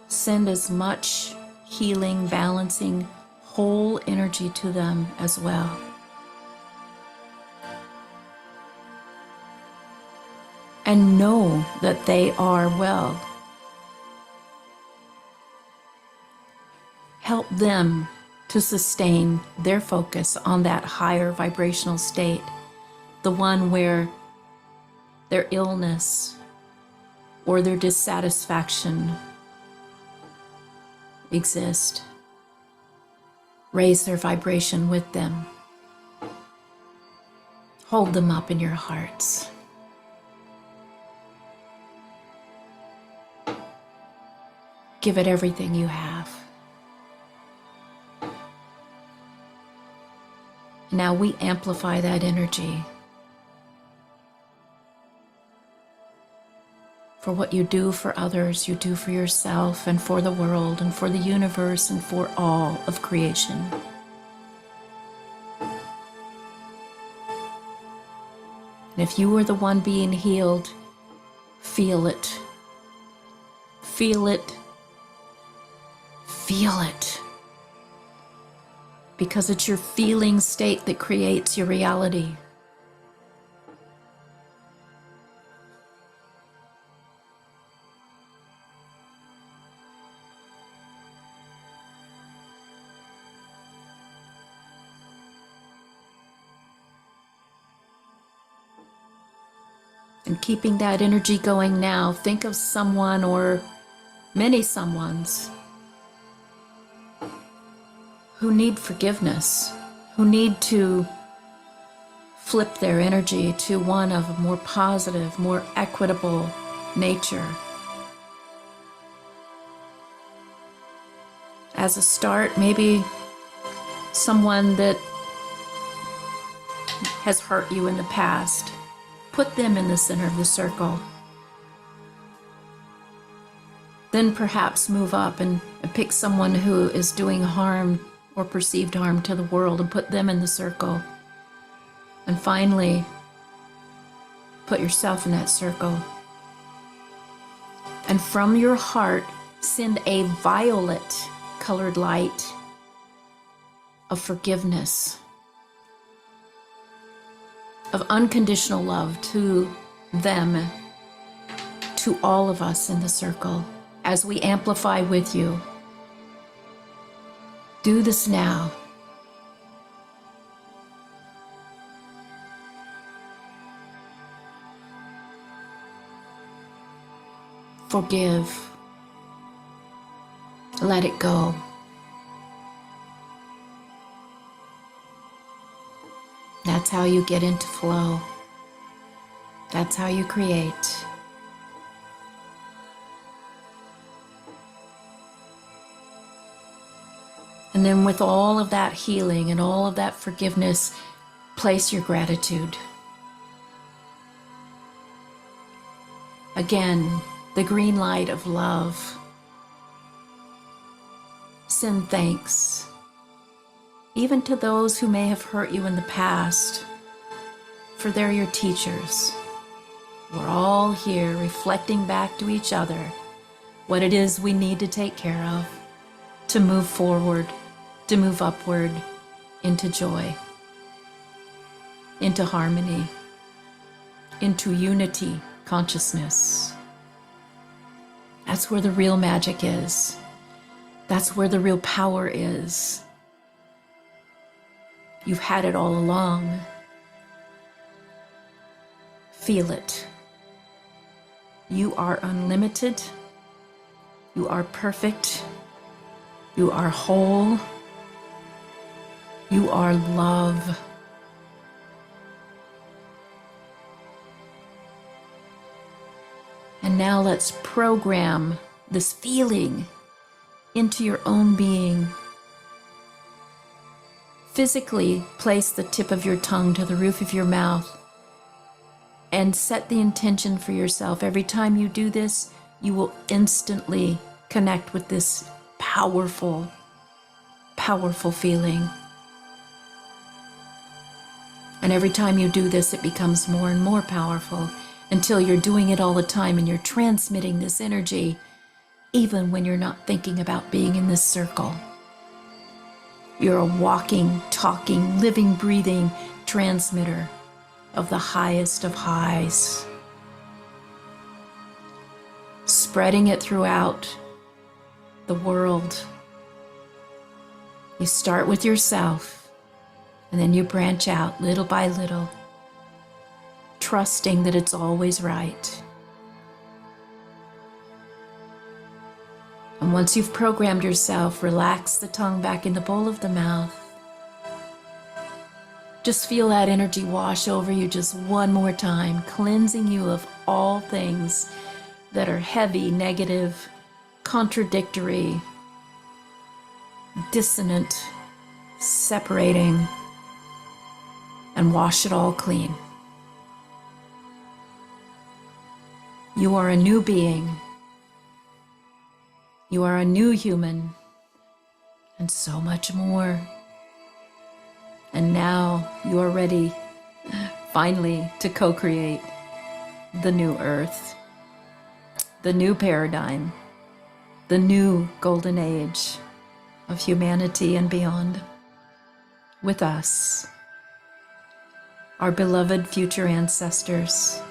Send as much healing, balancing, whole energy to them as well. And know that they are well. Help them to sustain their focus on that higher vibrational state, the one where their illness or their dissatisfaction exist. Raise their vibration with them. Hold them up in your hearts. Give it everything you have. Now we amplify that energy. For what you do for others, you do for yourself and for the world and for the universe and for all of creation. And if you are the one being healed, feel it. Feel it. Feel it. Because it's your feeling state that creates your reality. And keeping that energy going now, think of someone or many someones who need forgiveness, who need to flip their energy to one of a more positive, more equitable nature. As a start, maybe someone that has hurt you in the past. Put them in the center of the circle. Then perhaps move up and pick someone who is doing harm or perceived harm to the world and put them in the circle. And finally, put yourself in that circle. And from your heart, send a violet colored light of forgiveness, of unconditional love to them, to all of us in the circle, as we amplify with you. Do this now. Forgive. Let it go. That's how you get into flow. That's how you create. And then with all of that healing and all of that forgiveness, place your gratitude. Again, the green light of love. Send thanks. Even to those who may have hurt you in the past, for they're your teachers. We're all here reflecting back to each other what it is we need to take care of, to move forward, to move upward into joy, into harmony, into unity consciousness. That's where the real magic is. That's where the real power is. You've had it all along. Feel it. You are unlimited. You are perfect. You are whole. You are love. And now let's program this feeling into your own being. Physically place the tip of your tongue to the roof of your mouth and set the intention for yourself. Every time you do this, you will instantly connect with this powerful, powerful feeling. And every time you do this, it becomes more and more powerful until you're doing it all the time and you're transmitting this energy even when you're not thinking about being in this circle. You're a walking, talking, living, breathing transmitter of the highest of highs, spreading it throughout the world. You start with yourself, and then you branch out little by little, trusting that it's always right. And once you've programmed yourself, relax the tongue back in the bowl of the mouth. Just feel that energy wash over you just one more time, cleansing you of all things that are heavy, negative, contradictory, dissonant, separating, and wash it all clean. You are a new being. You are a new human, and so much more. And now you are ready, finally, to co-create the new earth, the new paradigm, the new golden age of humanity and beyond, with us, our beloved future ancestors.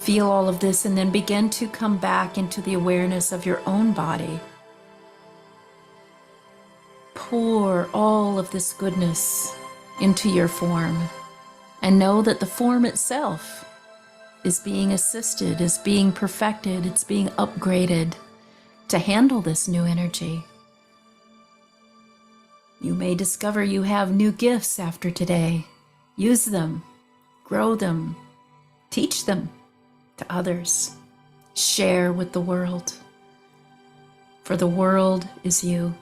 Feel all of this and then begin to come back into the awareness of your own body. Pour all of this goodness into your form and know that the form itself is being assisted, is being perfected, it's being upgraded to handle this new energy. You may discover you have new gifts after today. Use them, grow them, teach them to others. Share with the world. For the world is you.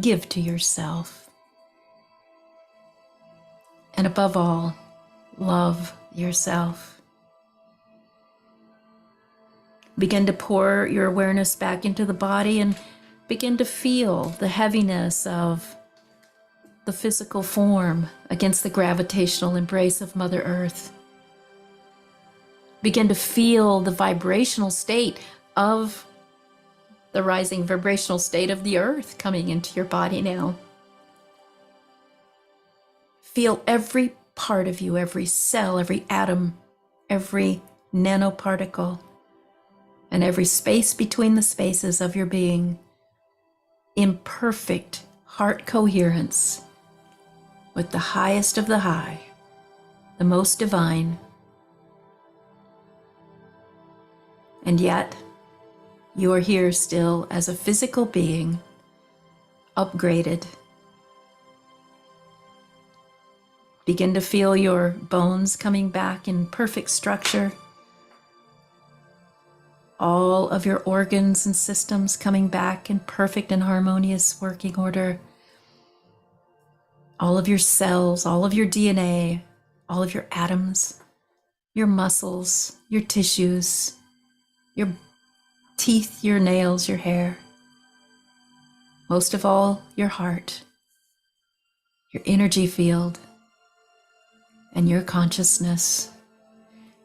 Give to yourself. And above all, love yourself. Begin to pour your awareness back into the body and begin to feel the heaviness of the physical form against the gravitational embrace of Mother Earth. Begin to feel the vibrational state of the rising vibrational state of the earth coming into your body now. Feel every part of you, every cell, every atom, every nanoparticle, and every space between the spaces of your being in perfect heart coherence with the highest of the high, the most divine. And yet, you are here still as a physical being, upgraded. Begin to feel your bones coming back in perfect structure. All of your organs and systems coming back in perfect and harmonious working order. All of your cells, all of your DNA, all of your atoms, your muscles, your tissues, your teeth, your nails, your hair. Most of all, your heart, your energy field, and your consciousness.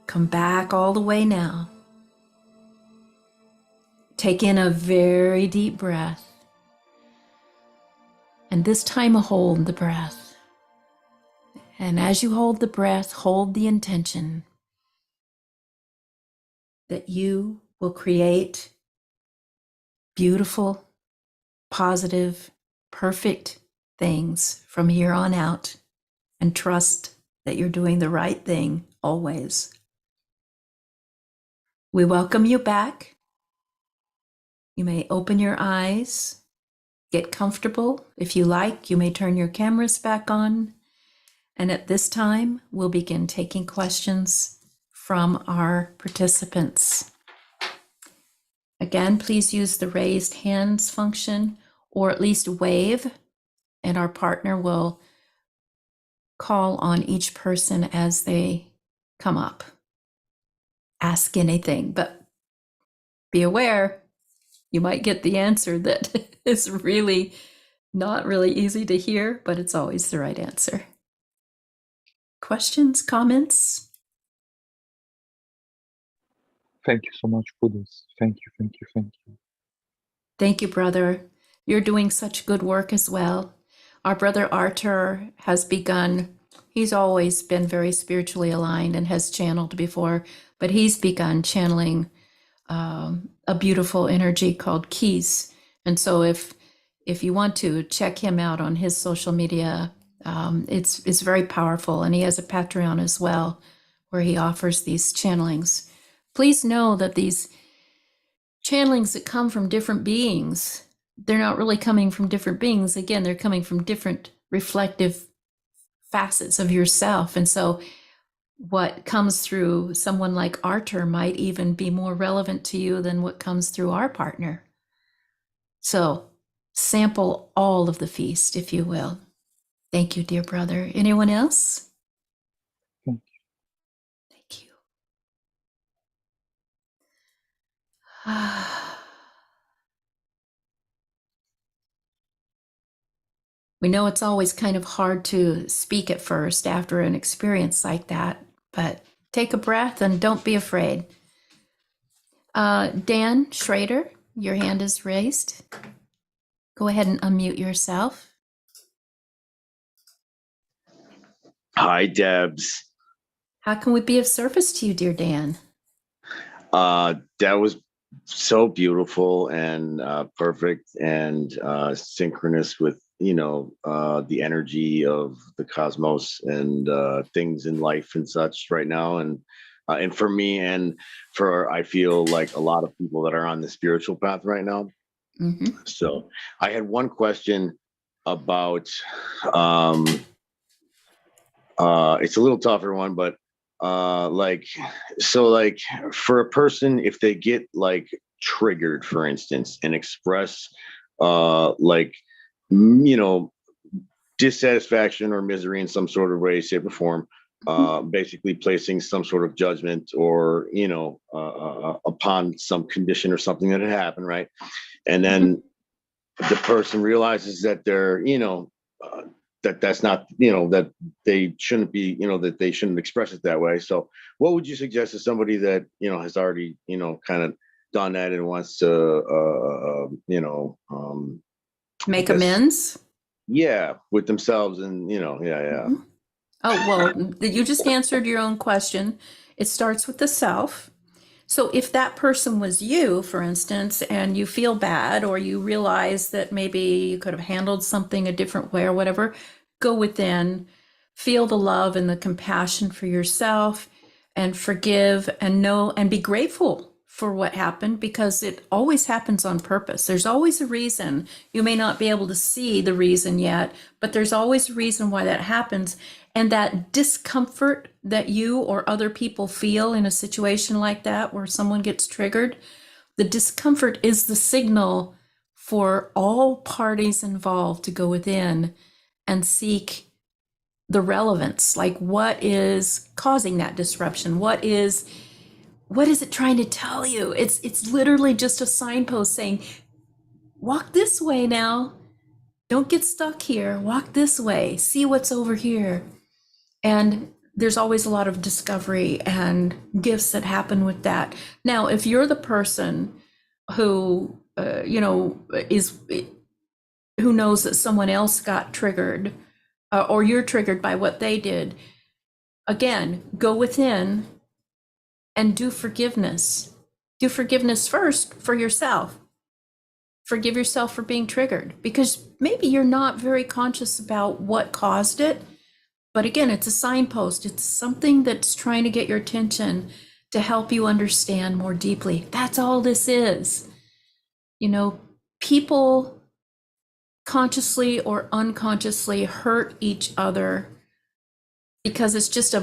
Come back all the way now. Take in a very deep breath. And this time hold the breath. And as you hold the breath, hold the intention that you will create beautiful, positive, perfect things from here on out, and trust that you're doing the right thing always. We welcome you back. You may open your eyes, get comfortable. If you like, you may turn your cameras back on. And at this time, we'll begin taking questions from our participants. Again, please use the raised hands function, or at least wave, and our partner will call on each person as they come up. Ask anything, but be aware, you might get the answer that is really not really easy to hear, but it's always the right answer. Questions, comments? Thank you so much for this. Thank you, thank you, thank you. Thank you, brother. You're doing such good work as well. Our brother Artur has begun, he's always been very spiritually aligned and has channeled before, but he's begun channeling a beautiful energy called Keys. And so if you want to check him out on his social media, it's very powerful. And he has a Patreon as well, where he offers these channelings. Please know that these channelings that come from different beings, they're not really coming from different beings. Again, they're coming from different reflective facets of yourself. And so what comes through someone like Artur might even be more relevant to you than what comes through our partner. So sample all of the feast, if you will. Thank you, dear brother. Anyone else? Thank you. Thank you. We know it's always kind of hard to speak at first after an experience like that, but take a breath and don't be afraid. Dan Schrader, your hand is raised. Go ahead and unmute yourself. Hi, Debs. How can we be of service to you, dear Dan? That was so beautiful and perfect and synchronous with, the energy of the cosmos and things in life and such right now. And for me and for, I feel like a lot of people that are on the spiritual path right now. Mm-hmm. So I had one question about, it's a little tougher one, but for a person, if they get like triggered, for instance, and express dissatisfaction or misery in some sort of way, shape, or form, basically placing some sort of judgment or upon some condition or something that had happened, right? And then the person realizes that they're that's not, that they shouldn't be, that they shouldn't express it that way. So what would you suggest to somebody that, has already, kind of done that and wants to, Make amends? Yeah, with themselves and, yeah. Mm-hmm. Oh, well, you just answered your own question. It starts with the self. So if that person was you, for instance, and you feel bad or you realize that maybe you could have handled something a different way or whatever, go within, feel the love and the compassion for yourself and forgive and know and be grateful for what happened, because it always happens on purpose. There's always a reason. You may not be able to see the reason yet, but there's always a reason why that happens. And that discomfort that you or other people feel in a situation like that, where someone gets triggered, the discomfort is the signal for all parties involved to go within and seek the relevance. Like, what is causing that disruption? What is it trying to tell you? It's literally just a signpost saying, walk this way now. Don't get stuck here. Walk this way. See what's over here. And there's always a lot of discovery and gifts that happen with that. Now, if you're the person who, who knows that someone else got triggered, or you're triggered by what they did, again, go within and do forgiveness. Do forgiveness first for yourself. Forgive yourself for being triggered, because maybe you're not very conscious about what caused it. But again, it's a signpost. It's something that's trying to get your attention to help you understand more deeply. That's all this is. You know, people consciously or unconsciously hurt each other because it's just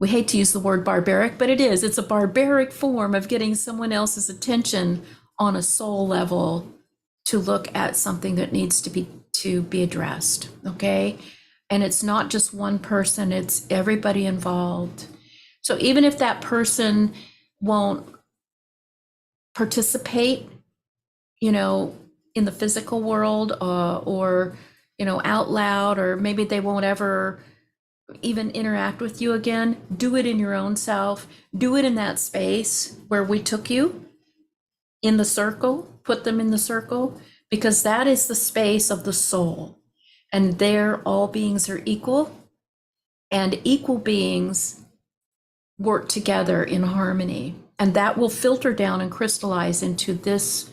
we hate to use the word barbaric, but it is. It's a barbaric form of getting someone else's attention on a soul level to look at something that needs to be addressed, okay? And it's not just one person, it's everybody involved. So even if that person won't participate, you know, in the physical world, or, you know, out loud, or maybe they won't ever even interact with you again, do it in your own self. Do it in that space where we took you, in the circle, put them in the circle, because that is the space of the soul. And there, all beings are equal, and equal beings work together in harmony. And that will filter down and crystallize into this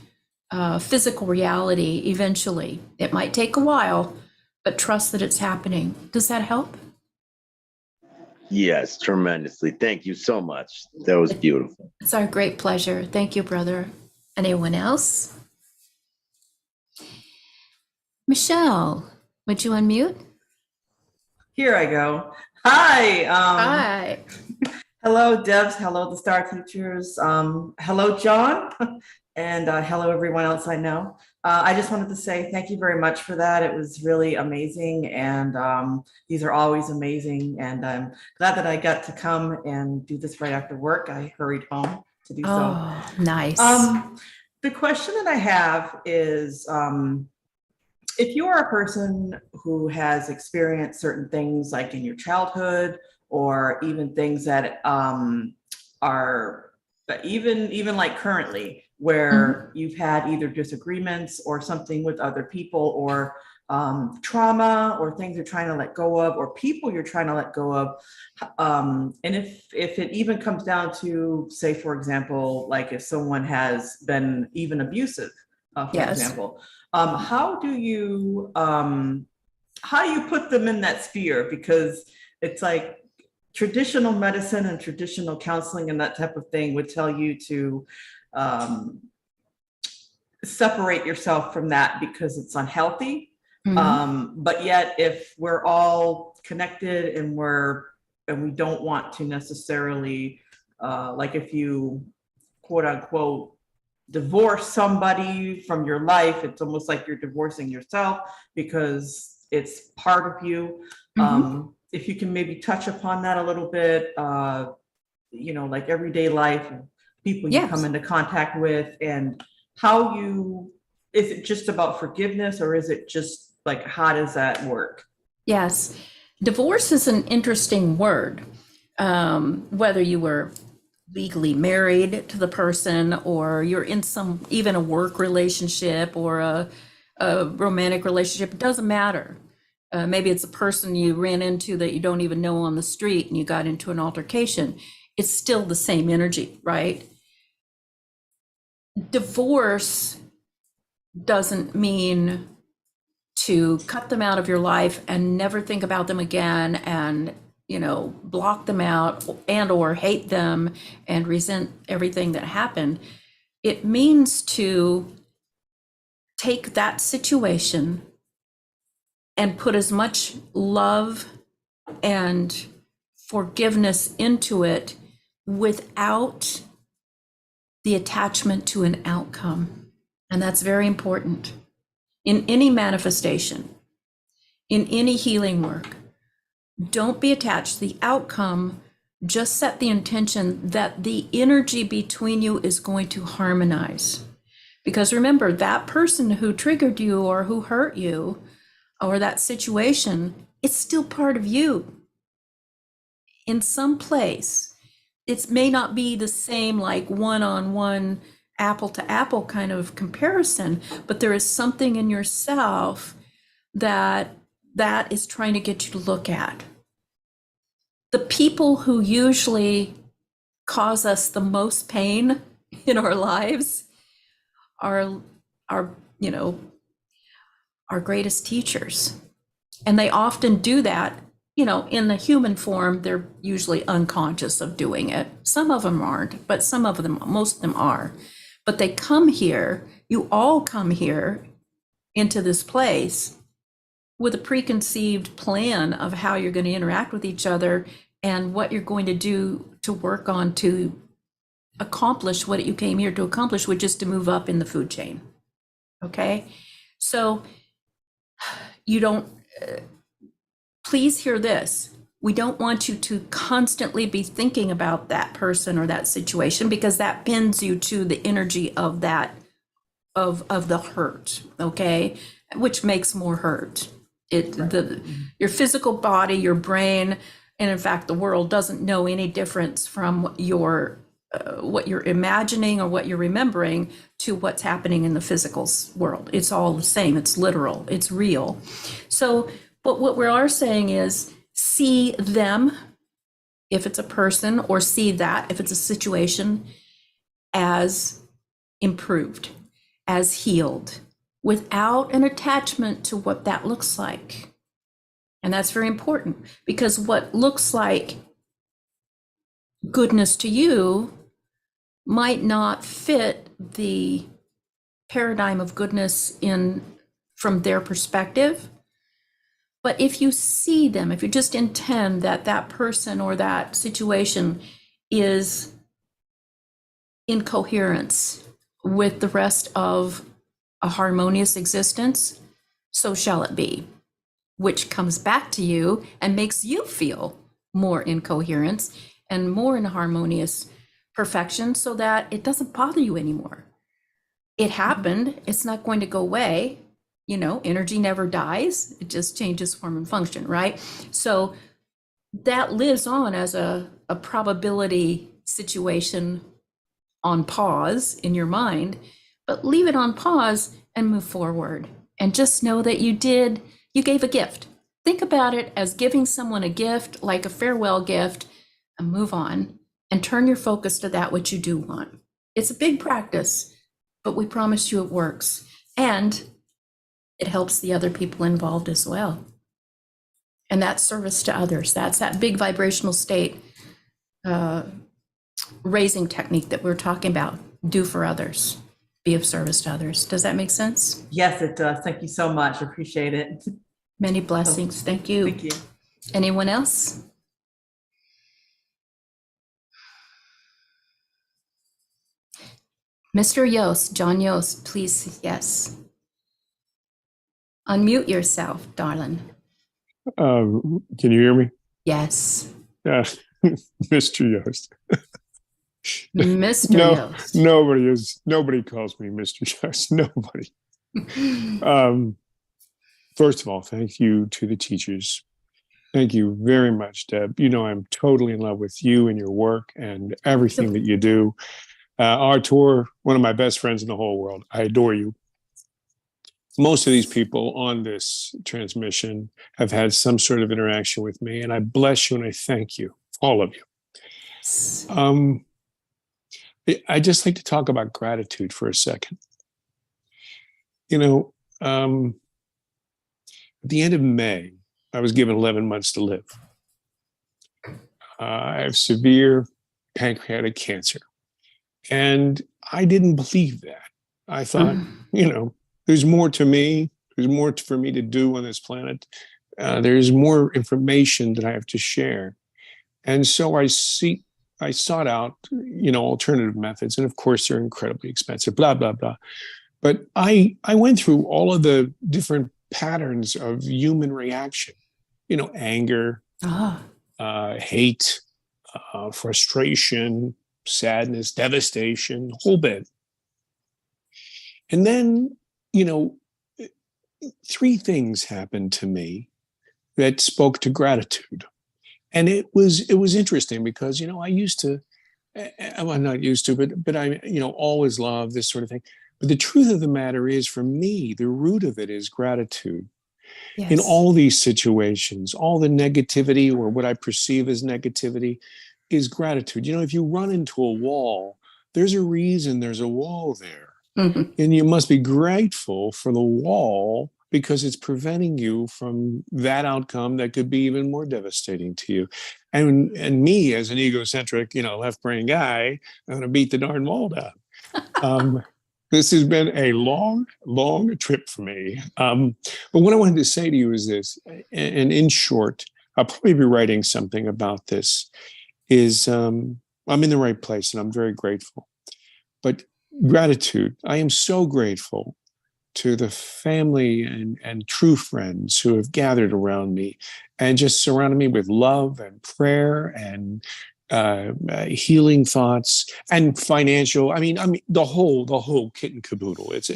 physical reality eventually. It might take a while, but trust that it's happening. Does that help? Yes, tremendously. Thank you so much. That was beautiful. It's our great pleasure. Thank you, brother. Anyone else? Michelle, would you unmute? Here I go. Hi. Hi. Hello, Debs. Hello, the Star Teachers. Hello, John. And hello, everyone else I know. I just wanted to say thank you very much for that. It was really amazing. And these are always amazing. And I'm glad that I got to come and do this right after work. I hurried home to do so. Oh, nice. The question that I have is, if you are a person who has experienced certain things like in your childhood, or even things that are even like currently, where you've had either disagreements or something with other people, or trauma, or things you're trying to let go of, or people you're trying to let go of. And if it even comes down to, say, for example, like if someone has been even abusive, for Yes. example, how do you put them in that sphere? Because it's like traditional medicine and traditional counseling and that type of thing would tell you to separate yourself from that because it's unhealthy. But yet, if we're all connected and we don't want to necessarily, like if you quote unquote divorce somebody from your life, it's almost like you're divorcing yourself because it's part of you. If you can maybe touch upon that a little bit, you know, like everyday life, people you come into contact with, and is it just about forgiveness, or is it just like, how does that work? Yes. Divorce is an interesting word. Whether you were legally married to the person, or you're in even a work relationship or a romantic relationship, it doesn't matter. Maybe it's a person you ran into that you don't even know on the street and you got into an altercation. It's still the same energy, right? Divorce doesn't mean to cut them out of your life and never think about them again, and, you know, block them out and or hate them and resent everything that happened. It means to take that situation and put as much love and forgiveness into it without the attachment to an outcome. And that's very important. In any manifestation, in any healing work, don't be attached to the outcome. Just set the intention that the energy between you is going to harmonize. Because remember, that person who triggered you or who hurt you, or that situation, it's still part of you. In some place, it may not be the same, like one-on-one, apple to apple kind of comparison, but there is something in yourself that that is trying to get you to look at. The people who usually cause us the most pain in our lives are you know, our greatest teachers. And they often do that, you know, in the human form. They're usually unconscious of doing it. Some of them aren't, but some of them, most of them are. But they come here, you all come here into this place with a preconceived plan of how you're going to interact with each other and what you're going to do to work on to accomplish what you came here to accomplish, which is to move up in the food chain. Okay? So you don't, please hear this. We don't want you to constantly be thinking about that person or that situation, because that pins you to the energy of that, of the hurt, okay? Which makes more hurt. Your physical body, your brain, and in fact, the world doesn't know any difference from your what you're imagining or what you're remembering to what's happening in the physical world. It's all the same. It's literal. It's real. So, but what we are saying is see them, if it's a person, or see that if it's a situation, as improved, as healed, without an attachment to what that looks like. And that's very important, because what looks like goodness to you might not fit the paradigm of goodness from their perspective. But if you see them, if you just intend that that person or that situation is in coherence with the rest of a harmonious existence, so shall it be, which comes back to you and makes you feel more in coherence and more in harmonious perfection, so that it doesn't bother you anymore. It happened, it's not going to go away. You know, energy never dies, it just changes form and function, right? So that lives on as a probability situation on pause in your mind, but leave it on pause and move forward. And just know that you gave a gift. Think about it as giving someone a gift, like a farewell gift, and move on and turn your focus to that which you do want. It's a big practice, but we promise you it works. And it helps the other people involved as well. And that's service to others. That's that big vibrational state raising technique that we're talking about. Do for others, be of service to others. Does that make sense? Yes, it does. Thank you so much. Appreciate it. Many blessings. Thank you. Thank you. Anyone else? Mr. Yost, John Yost, please, yes. Unmute yourself, darling. Can you hear me? Yes. Mr. Yost. Mr. No, Yost. nobody calls me Mr. Yost. Nobody. First of all, thank you to the teachers. Thank you very much, Deb. You know, I'm totally in love with you and your work and everything that you do. Artur, one of my best friends in the whole world. I adore you. Most of these people on this transmission have had some sort of interaction with me, and I bless you and I thank you, all of you. I just like to talk about gratitude for a second. You know, at the end of May, I was given 11 months to live. I have severe pancreatic cancer. And I didn't believe that. I thought, you know, there's more to me. There's more for me to do on this planet. There's more information that I have to share. And so I sought out, you know, alternative methods. And of course, they're incredibly expensive, blah, blah, blah. But I went through all of the different patterns of human reaction, you know, anger, hate, frustration, sadness, devastation, the whole bit. And then, you know, 3 things happened to me that spoke to gratitude. And it was interesting because, you know, I used to, I'm not used to, but I, you know, always love this sort of thing. But the truth of the matter is, for me, the root of it is gratitude. in Yes. all these situations, all the negativity or what I perceive as negativity is gratitude. If you run into a wall, there's a reason there's a wall there. Mhm. And you must be grateful for the wall because it's preventing you from that outcome that could be even more devastating to you. And me as an egocentric, left brain guy, I'm going to beat the darn wall down. This has been a long, long trip for me. But what I wanted to say to you is this, and in short, I'll probably be writing something about this, is I'm in the right place and I'm very grateful. But gratitude, I am so grateful to the family and true friends who have gathered around me and just surrounded me with love and prayer and healing thoughts and financial. I mean, the whole kit and caboodle. It's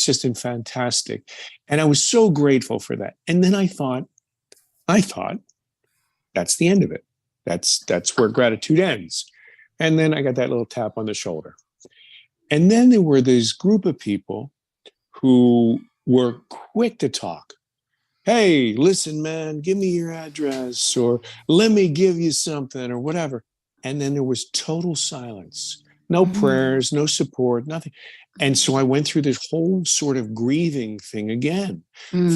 just been fantastic, and I was so grateful for that. And then I thought, that's the end of it. That's where gratitude ends. And then I got that little tap on the shoulder. And then there were this group of people who were quick to talk. Hey, listen, man, give me your address, or let me give you something, or whatever. And then there was total silence. No prayers, no support, nothing. And so I went through this whole sort of grieving thing again.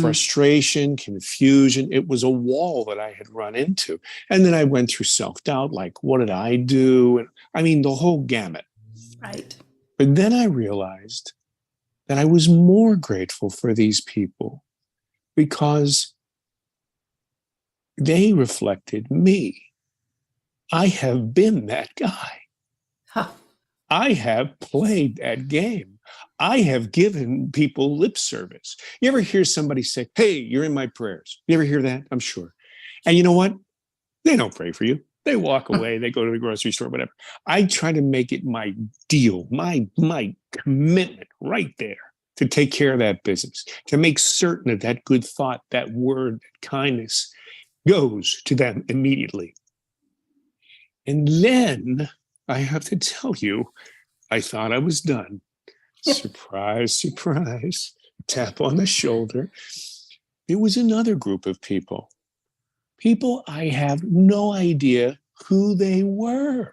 Frustration, confusion. It was a wall that I had run into. And then I went through self-doubt, like, what did I do? And I mean, the whole gamut. Right. But then I realized that I was more grateful for these people because they reflected me. I have been that guy. Huh. I have played that game. I have given people lip service. You ever hear somebody say, hey, you're in my prayers? You ever hear that? I'm sure. And you know what? They don't pray for you. They walk away, they go to the grocery store, whatever. I try to make it my deal, my commitment right there to take care of that business, to make certain that that good thought, that word, that kindness goes to them immediately. And then I have to tell you, I thought I was done. Surprise, surprise, tap on the shoulder. There was another group of people I have no idea who they were.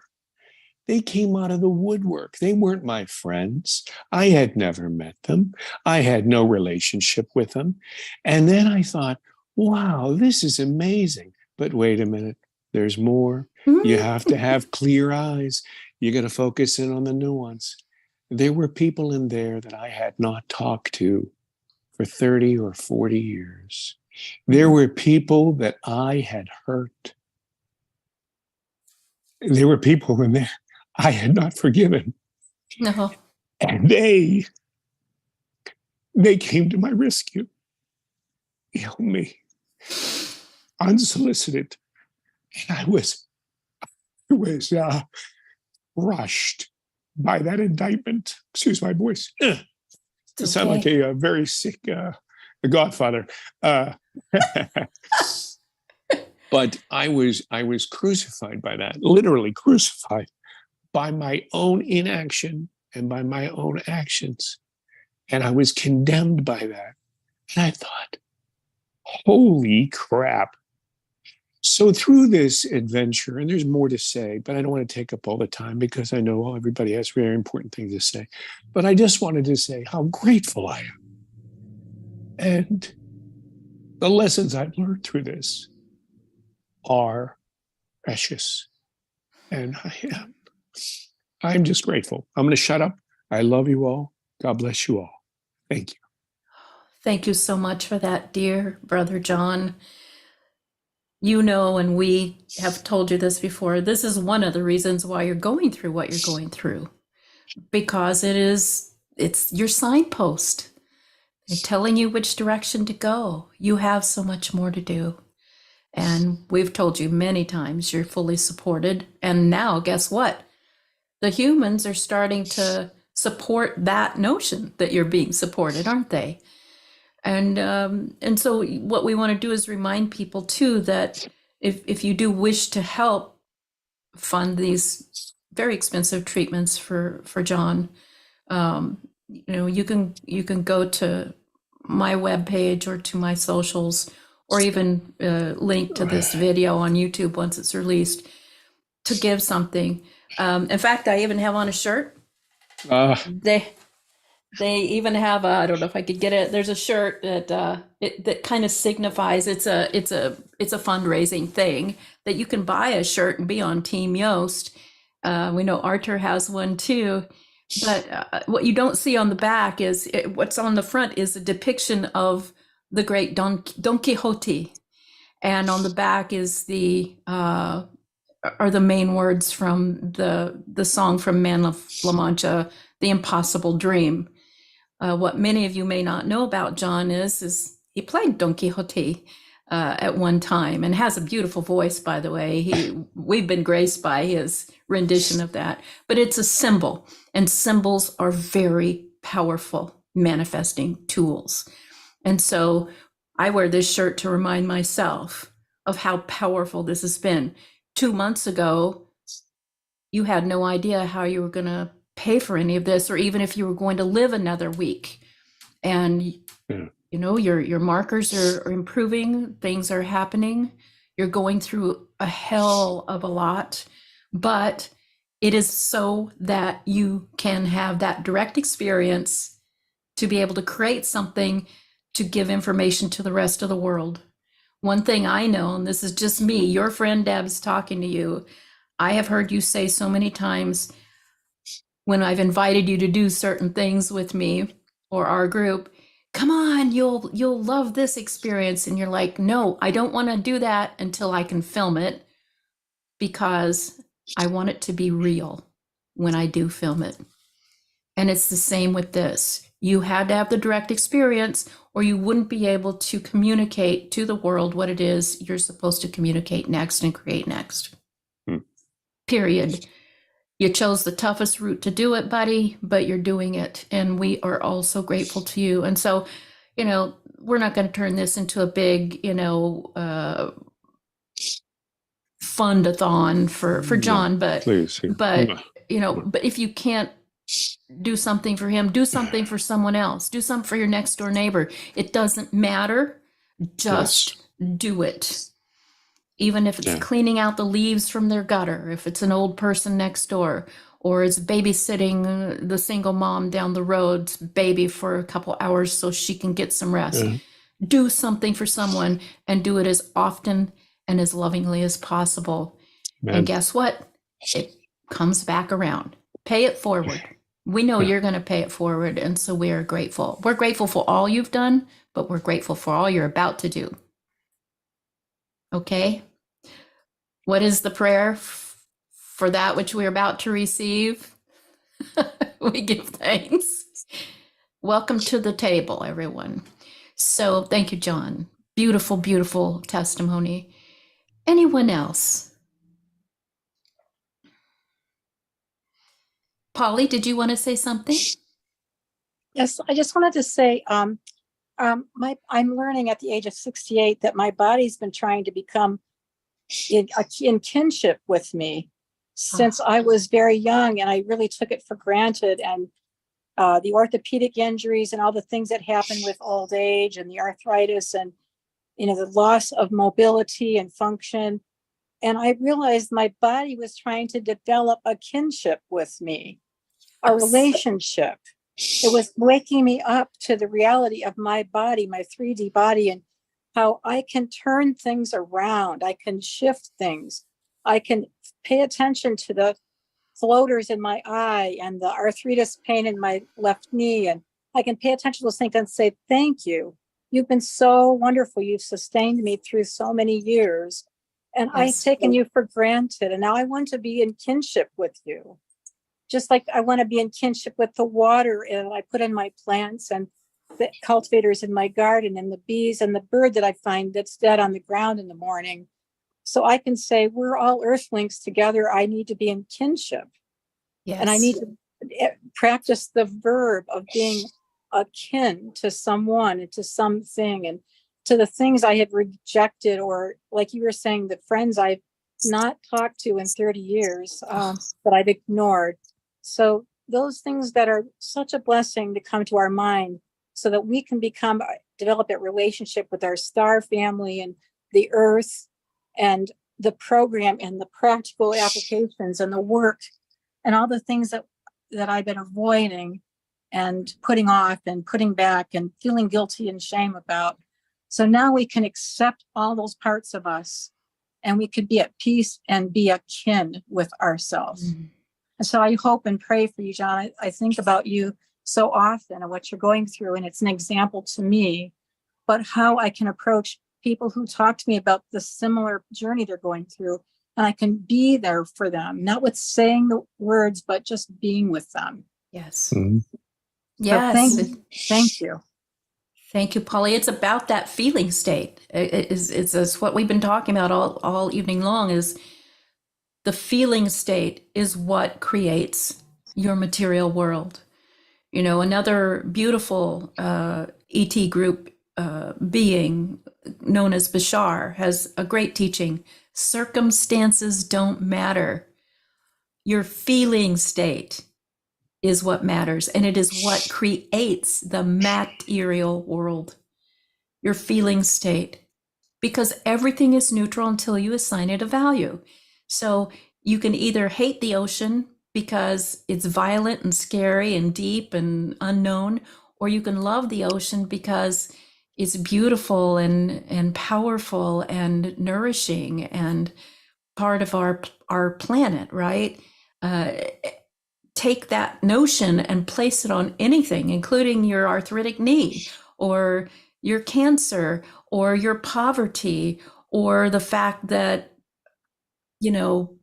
They came out of the woodwork. They weren't my friends. I had never met them. I had no relationship with them. And then I thought, wow, this is amazing. But wait a minute, there's more. You have to have clear eyes. You got to focus in on the nuance. There were people in there that I had not talked to for 30 or 40 years. There were people that I had hurt. There were people in there I had not forgiven. No. And they came to my rescue. Help me. Unsolicited. And I was crushed by that indictment. Excuse my voice. It sound like a very sick godfather. But I was crucified by that, literally crucified by my own inaction and by my own actions. And I was condemned by that. And I thought, holy crap. So through this adventure, and there's more to say, but I don't want to take up all the time because I know everybody has very important things to say. But I just wanted to say how grateful I am. And the lessons I've learned through this are precious. And I'm just grateful. I'm going to shut up. I love you all. God bless you all. Thank you. Thank you so much for that, dear Brother John. You know, and we have told you this before, this is one of the reasons why you're going through what you're going through, because it's your signpost. They're telling you which direction to go. You have so much more to do. And we've told you many times you're fully supported. And now, guess what? The humans are starting to support that notion that you're being supported, aren't they? And so what we want to do is remind people too that if you do wish to help fund these very expensive treatments for John, you can go to my webpage or to my socials, or even link to this video on YouTube once it's released, to give something. In fact, I even have on a shirt. They even have I don't know if I could get it. There's a shirt that that kind of signifies it's a fundraising thing, that you can buy a shirt and be on Team Yoast. We know Arthur has one too, but what you don't see on the back is what's on the front is a depiction of the great Don Quixote, and on the back is are the main words from the song from Man of La Mancha, "The Impossible Dream." What many of you may not know about John is he played Don Quixote at one time, and has a beautiful voice, by the way. We've been graced by his rendition of that. But it's a symbol, and symbols are very powerful manifesting tools. And so I wear this shirt to remind myself of how powerful this has been. 2 months ago, you had no idea how you were going to pay for any of this, or even if you were going to live another week. And you know, your markers are improving, things are happening, you're going through a hell of a lot, but it is so that you can have that direct experience to be able to create something to give information to the rest of the world. One thing I know, and this is just me, your friend Deb's talking to you, I have heard you say so many times when I've invited you to do certain things with me or our group, come on, you'll love this experience. And you're like, no, I don't want to do that until I can film it, because I want it to be real when I do film it. And it's the same with this. You had to have the direct experience, or you wouldn't be able to communicate to the world what it is you're supposed to communicate next and create next. Period. You chose the toughest route to do it, buddy, but you're doing it. And we are all so grateful to you. And so, you know, we're not going to turn this into a big, you know, fund-a-thon for John, but, Please. but, you know, but if you can't do something for him, do something for someone else, do something for your next door neighbor. It doesn't matter. Just do it. Even if it's cleaning out the leaves from their gutter, if it's an old person next door, or it's babysitting the single mom down the road's baby for a couple hours so she can get some rest. Do something for someone, and do it as often and as lovingly as possible. And guess what? It comes back around. Pay it forward. We know you're going to pay it forward, and so we are grateful. We're grateful for all you've done, but we're grateful for all you're about to do. Okay? What is the prayer for that which we're about to receive? We give thanks. Welcome to the table, everyone. So thank you, John. Beautiful, beautiful testimony. Anyone else? Polly, did you want to say something? Yes, I just wanted to say, I'm learning at the age of 68 that my body's been trying to become in kinship with me since I was very young, and I really took it for granted. And the orthopedic injuries and all the things that happen with old age, and the arthritis, and the loss of mobility and function. And I realized my body was trying to develop a kinship with me, a relationship. It was waking me up to the reality of my body, my 3D body, and how I can turn things around. I can shift things. I can pay attention to the floaters in my eye and the arthritis pain in my left knee. And I can pay attention to those things and say, thank you. You've been so wonderful. You've sustained me through so many years. And I've taken you for granted. And now I want to be in kinship with you. Just like I want to be in kinship with the water and I put in my plants, and the cultivators in my garden, and the bees and the bird that I find that's dead on the ground in the morning. So I can say, we're all earthlings together. I need to be in kinship. Yes. And I need to practice the verb of being akin to someone and to something, and to the things I have rejected, or like you were saying, the friends I've not talked to in 30 years that I've ignored. So those things that are such a blessing to come to our mind so that we can develop a relationship with our star family and the earth and the program and the practical applications and the work and all the things that I've been avoiding and putting off and putting back and feeling guilty and shame about. So now we can accept all those parts of us and we could be at peace and be akin with ourselves. Mhm. And so I hope and pray for you, John. I think about you so often and what you're going through, and it's an example to me, but how I can approach people who talk to me about the similar journey they're going through, and I can be there for them, not with saying the words, but just being with them. Yes. Mhm. Yes. Thank you. Thank you, Polly. It's about that feeling state. It's what we've been talking about all evening long is the feeling state is what creates your material world. You know, another beautiful ET group being known as Bashar has a great teaching. Circumstances don't matter. Your feeling state is what matters, and it is what creates the material world. Your feeling state, because everything is neutral until you assign it a value. So you can either hate the ocean because it's violent and scary and deep and unknown, or you can love the ocean because it's beautiful and powerful and nourishing and part of our planet, right? Take that notion and place it on anything, including your arthritic knee or your cancer or your poverty or the fact that, you know,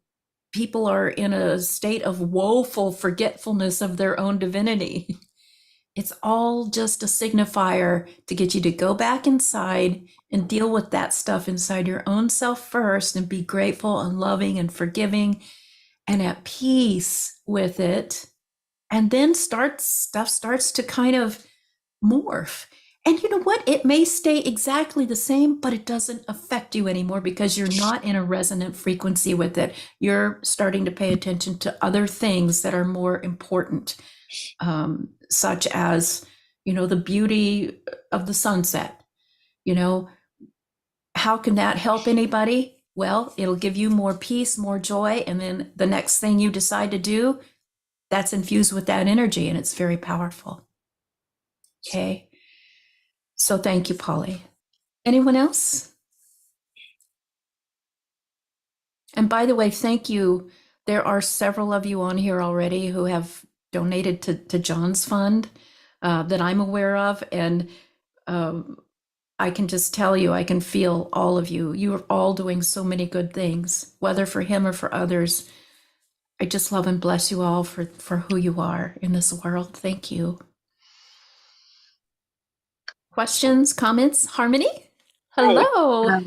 people are in a state of woeful forgetfulness of their own divinity. It's all just a signifier to get you to go back inside and deal with that stuff inside your own self first and be grateful and loving and forgiving and at peace with it. And then stuff starts to kind of morph. And you know what? It may stay exactly the same, but it doesn't affect you anymore because you're not in a resonant frequency with it. You're starting to pay attention to other things that are more important, such as, you know, the beauty of the sunset. You know, how can that help anybody? Well, it'll give you more peace, more joy. And then the next thing you decide to do, that's infused with that energy, and it's very powerful. Okay. So thank you, Polly. Anyone else? And by the way, thank you. There are several of you on here already who have donated to John's fund that I'm aware of. And I can just tell you, I can feel all of you. You are all doing so many good things, whether for him or for others. I just love and bless you all for who you are in this world. Thank you. Questions, comments? Harmony? Hello.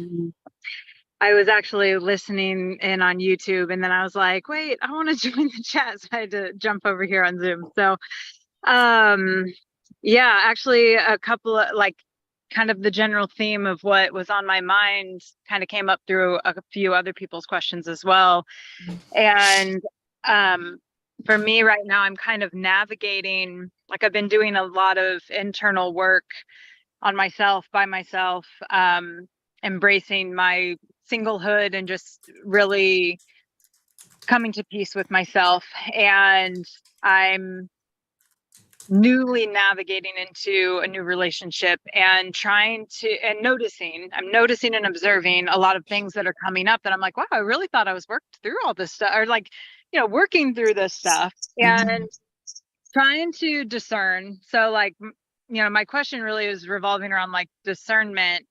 I was actually listening in on YouTube, and then I was like, wait, I want to join the chat. So I had to jump over here on Zoom. So, yeah, actually a couple of kind of the general theme of what was on my mind kind of came up through a few other people's questions as well. And for me right now, I'm kind of navigating, I've been doing a lot of internal work on myself, by myself, embracing my singlehood and just really coming to peace with myself. And I'm newly navigating into a new relationship and I'm noticing and observing a lot of things that are coming up that I'm like, wow, I really thought I was worked through all this stuff, or working through this stuff and trying to discern. So my question really is revolving around discernment,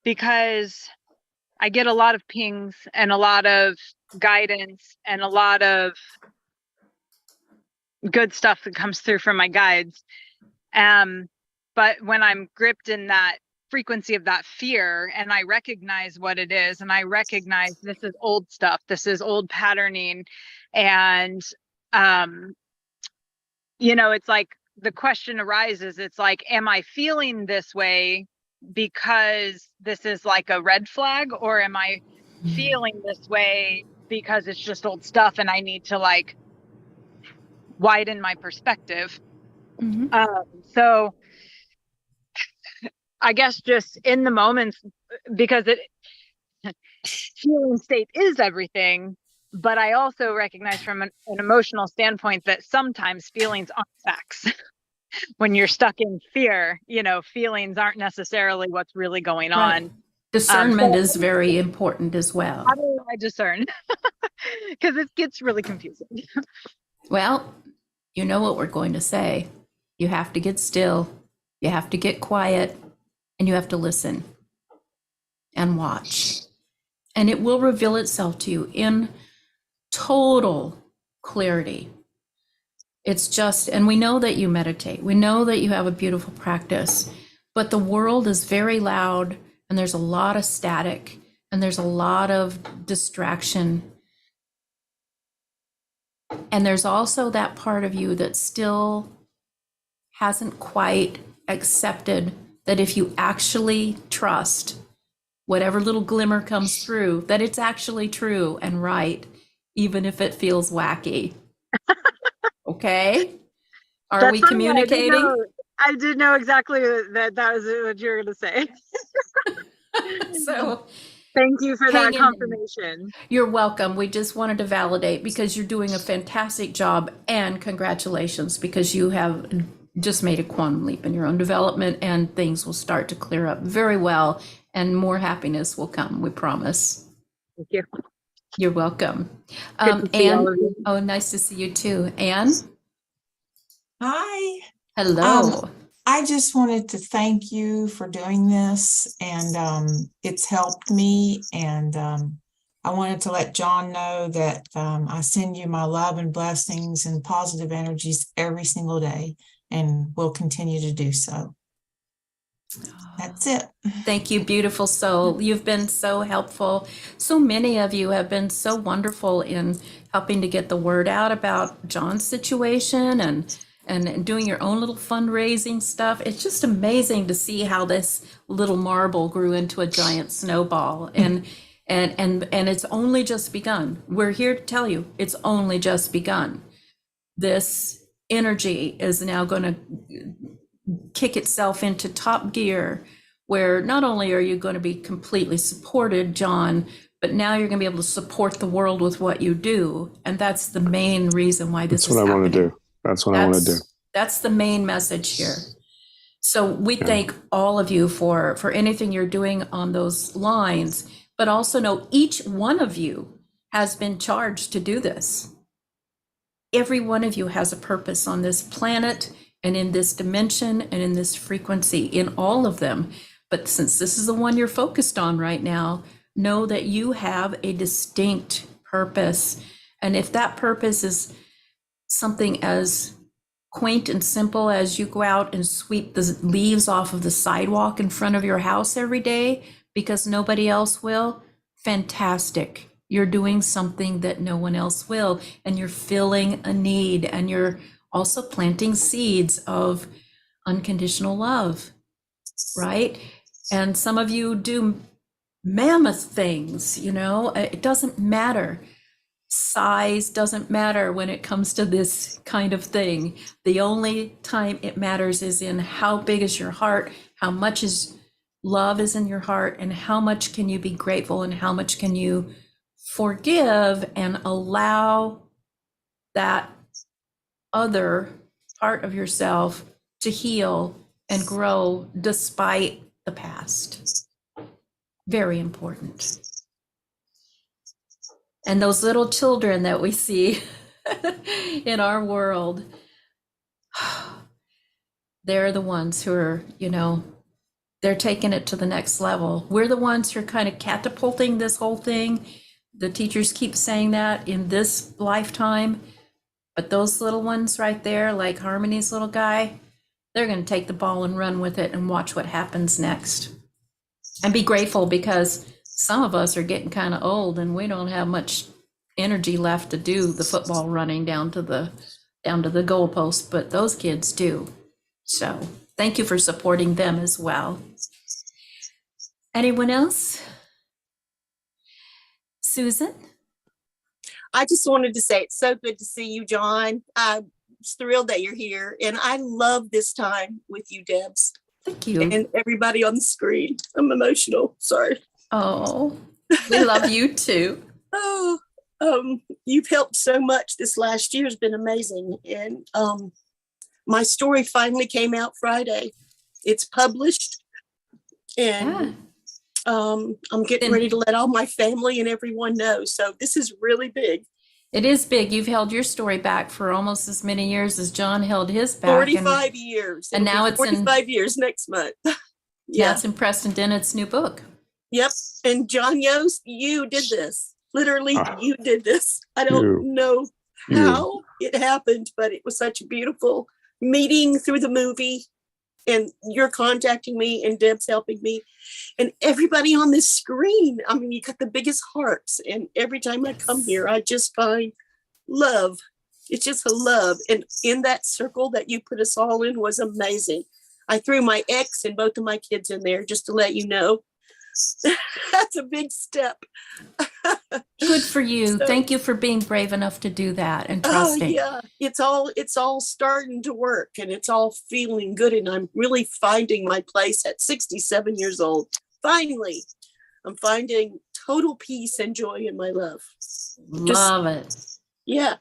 because I get a lot of pings and a lot of guidance and a lot of good stuff that comes through from my guides. But when I'm gripped in that frequency of that fear and I recognize what it is, and I recognize this is old stuff, this is old patterning. And, it's like the question arises, it's like, am I feeling this way because this is like a red flag, or am I feeling this way because it's just old stuff and I need to widen my perspective? So I guess just in the moments, because it feeling state is everything, but I also recognize from an emotional standpoint that sometimes feelings aren't facts. When you're stuck in fear, feelings aren't necessarily what's really going Right. on. Discernment So is very important as well. how do I discern? Because it gets really confusing. Well, you know what we're going to say. You have to get still, you have to get quiet, and you have to listen and watch. And it will reveal itself to you in total clarity. It's just, and we know that you meditate, we know that you have a beautiful practice, but the world is very loud and there's a lot of static and there's a lot of distraction. And there's also that part of you that still hasn't quite accepted that if you actually trust whatever little glimmer comes through, that it's actually true and right, even if it feels wacky. Okay? Are That's we funny, communicating? I did know exactly that was what you were going to say. So Thank you for hang that in there. confirmation. You're welcome. We just wanted to validate because you're doing a fantastic job, and congratulations because you have just made a quantum leap in your own development, and things will start to clear up very well and more happiness will come, we promise. Thank you. You're welcome. Good to see all of Anne, you. oh, nice to see you too. Anne, Hi. hello. I just wanted to thank you for doing this, and it's helped me. And I wanted to let John know that I send you my love and blessings and positive energies every single day, and will continue to do so. That's it. Thank you, beautiful soul. You've been so helpful. So many of you have been so wonderful in helping to get the word out about John's situation and doing your own little fundraising stuff. It's just amazing to see how this little marble grew into a giant snowball. And it's only just begun. We're here to tell you it's only just begun. This energy is now going to kick itself into top gear, where not only are you going to be completely supported, John, but now you're going to be able to support the world with what you do. And that's the main reason why this That's what is I want to happening. do. That's what I want to do. That's the main message here. So we thank all of you for anything you're doing on those lines, but also know each one of you has been charged to do this. Every one of you has a purpose on this planet and in this dimension and in this frequency, in all of them. But since this is the one you're focused on right now, know that you have a distinct purpose. And if that purpose is something as quaint and simple as you go out and sweep the leaves off of the sidewalk in front of your house every day because nobody else will, fantastic. You're doing something that no one else will, and you're filling a need, and you're also planting seeds of unconditional love, right? And some of you do mammoth things, it doesn't matter. Size doesn't matter when it comes to this kind of thing. The only time it matters is in how big is your heart, how much is love is in your heart, and how much can you be grateful, and how much can you forgive and allow that other part of yourself to heal and grow despite the past. Very important. And those little children that we see in our world, they're the ones who are, they're taking it to the next level. We're the ones who are kind of catapulting this whole thing. The teachers keep saying that in this lifetime. But those little ones right there, like Harmony's little guy, they're going to take the ball and run with it and watch what happens next. And be grateful, because some of us are getting kind of old and we don't have much energy left to do the football running down to the goalpost, but those kids do. So thank you for supporting them as well. Anyone else? Susan? I just wanted to say it's so good to see you, John. I'm thrilled that you're here, and I love this time with you, Debs. Thank you. and everybody on the screen. I'm emotional. Sorry. Oh, we love you too. Oh, you've helped so much. This last year has been amazing. And my story finally came out Friday. It's published. And I'm getting ready to let all my family and everyone know. So this is really big. It is big. You've held your story back for almost as many years as John held his back. 45 years. And It'll now be it's in 45 years next month. Yeah, Yeah. it's in Preston Dennett's new book. Yep. And John Yost, you did this. Literally, Ah. you did this. I You. don't know You. how it happened, but it was such a beautiful meeting through the movie. And you're contacting me and Deb's helping me. And everybody on this screen, I mean, you got the biggest hearts. And every time I come here, I just find love. It's just a love. And in that circle that you put us all in was amazing. I threw my ex and both of my kids in there just to let you know. That's a big step. Good for you. So- Thank you for being brave enough to do that and Oh trusting. yeah, it's all starting to work and it's all feeling good. And I'm really finding my place at 67 years old. Finally, I'm finding total peace and joy in my love. Love it. Yeah.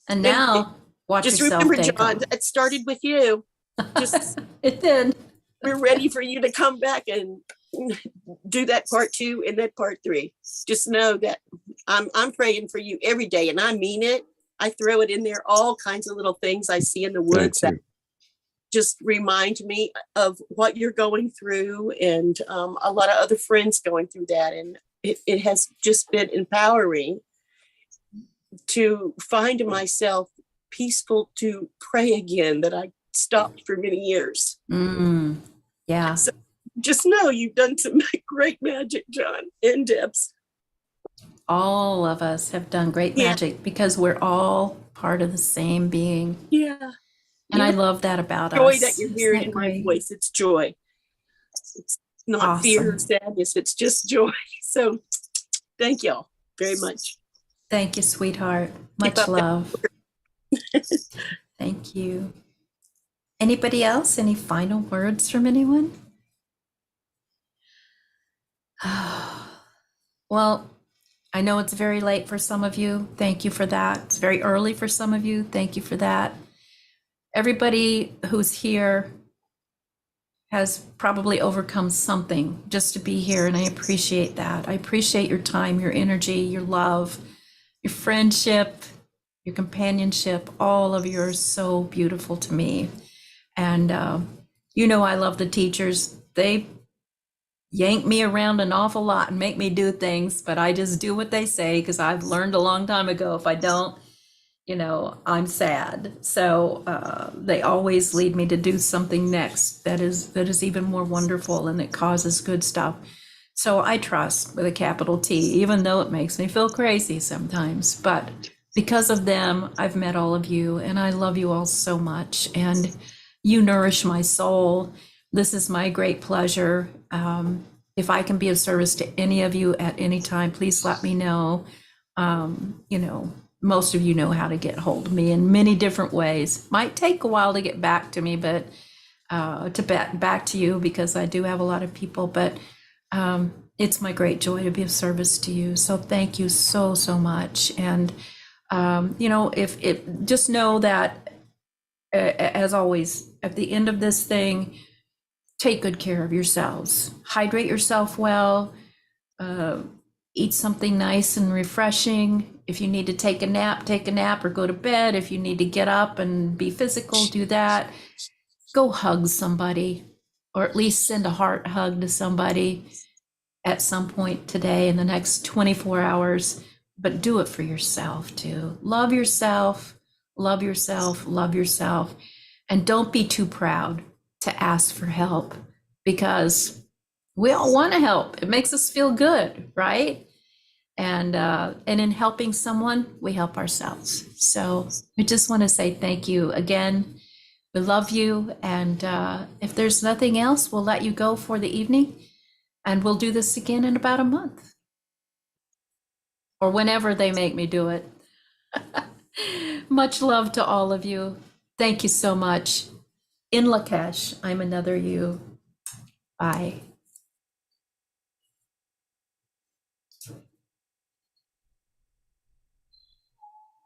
And now watch Just yourself, remember, Daco. John, it started with you. Just It did. we're ready for you to come back and do that part 2 and that part 3. Just know that I'm praying for you every day, and I mean it. I throw it in there, all kinds of little things I see in the woods that you. just remind me of what you're going through, and a lot of other friends going through that. And it has just been empowering to find myself peaceful to pray again that I stopped for many years. Yeah. So just know you've done some great magic, John and Debs. All of us have done great Yeah. magic because we're all part of the same being. Yeah. And I Yeah. love that about Joy us. that you're Isn't hearing that in my great? voice. It's joy. It's not fear or Awesome. sadness. It's just joy. So thank y'all very much. Thank you, sweetheart. Much up that love. Thank you. Anybody else? Any final words from anyone? Well, I know it's very late for some of you. Thank you for that. It's very early for some of you. Thank you for that. Everybody who's here has probably overcome something just to be here, and I appreciate that. I appreciate your time, your energy, your love, your friendship, your companionship. All of you are so beautiful to me. And you know I love the teachers. They yank me around an awful lot and make me do things, but I just do what they say because I've learned a long time ago, if I don't, you know, I'm sad. So they always lead me to do something next that is even more wonderful and that causes good stuff. So I trust with a capital T, even though it makes me feel crazy sometimes. But because of them, I've met all of you, and I love you all so much. And you nourish my soul. This is my great pleasure. If I can be of service to any of you at any time, please let me know. You know, most of you know how to get hold of me in many different ways. Might take a while to get back to me, but back to you, because I do have a lot of people, but it's my great joy to be of service to you. So thank you so, so much. And, you know, if just know that, as always, at the end of this thing, take good care of yourselves. Hydrate yourself well. Eat something nice and refreshing. If you need to take a nap or go to bed. If you need to get up and be physical, do that. Go hug somebody, or at least send a heart hug to somebody at some point today in the next 24 hours. But do it for yourself too. Love yourself, love yourself, love yourself. And don't be too proud to ask for help, because we all want to help. It makes us feel good, right? And in helping someone, we help ourselves. So we just want to say thank you again. We love you. And if there's nothing else, we'll let you go for the evening, and we'll do this again in about a month, or whenever they make me do it. Much love to all of you. Thank you so much. In Lakesh, I'm another you. Bye.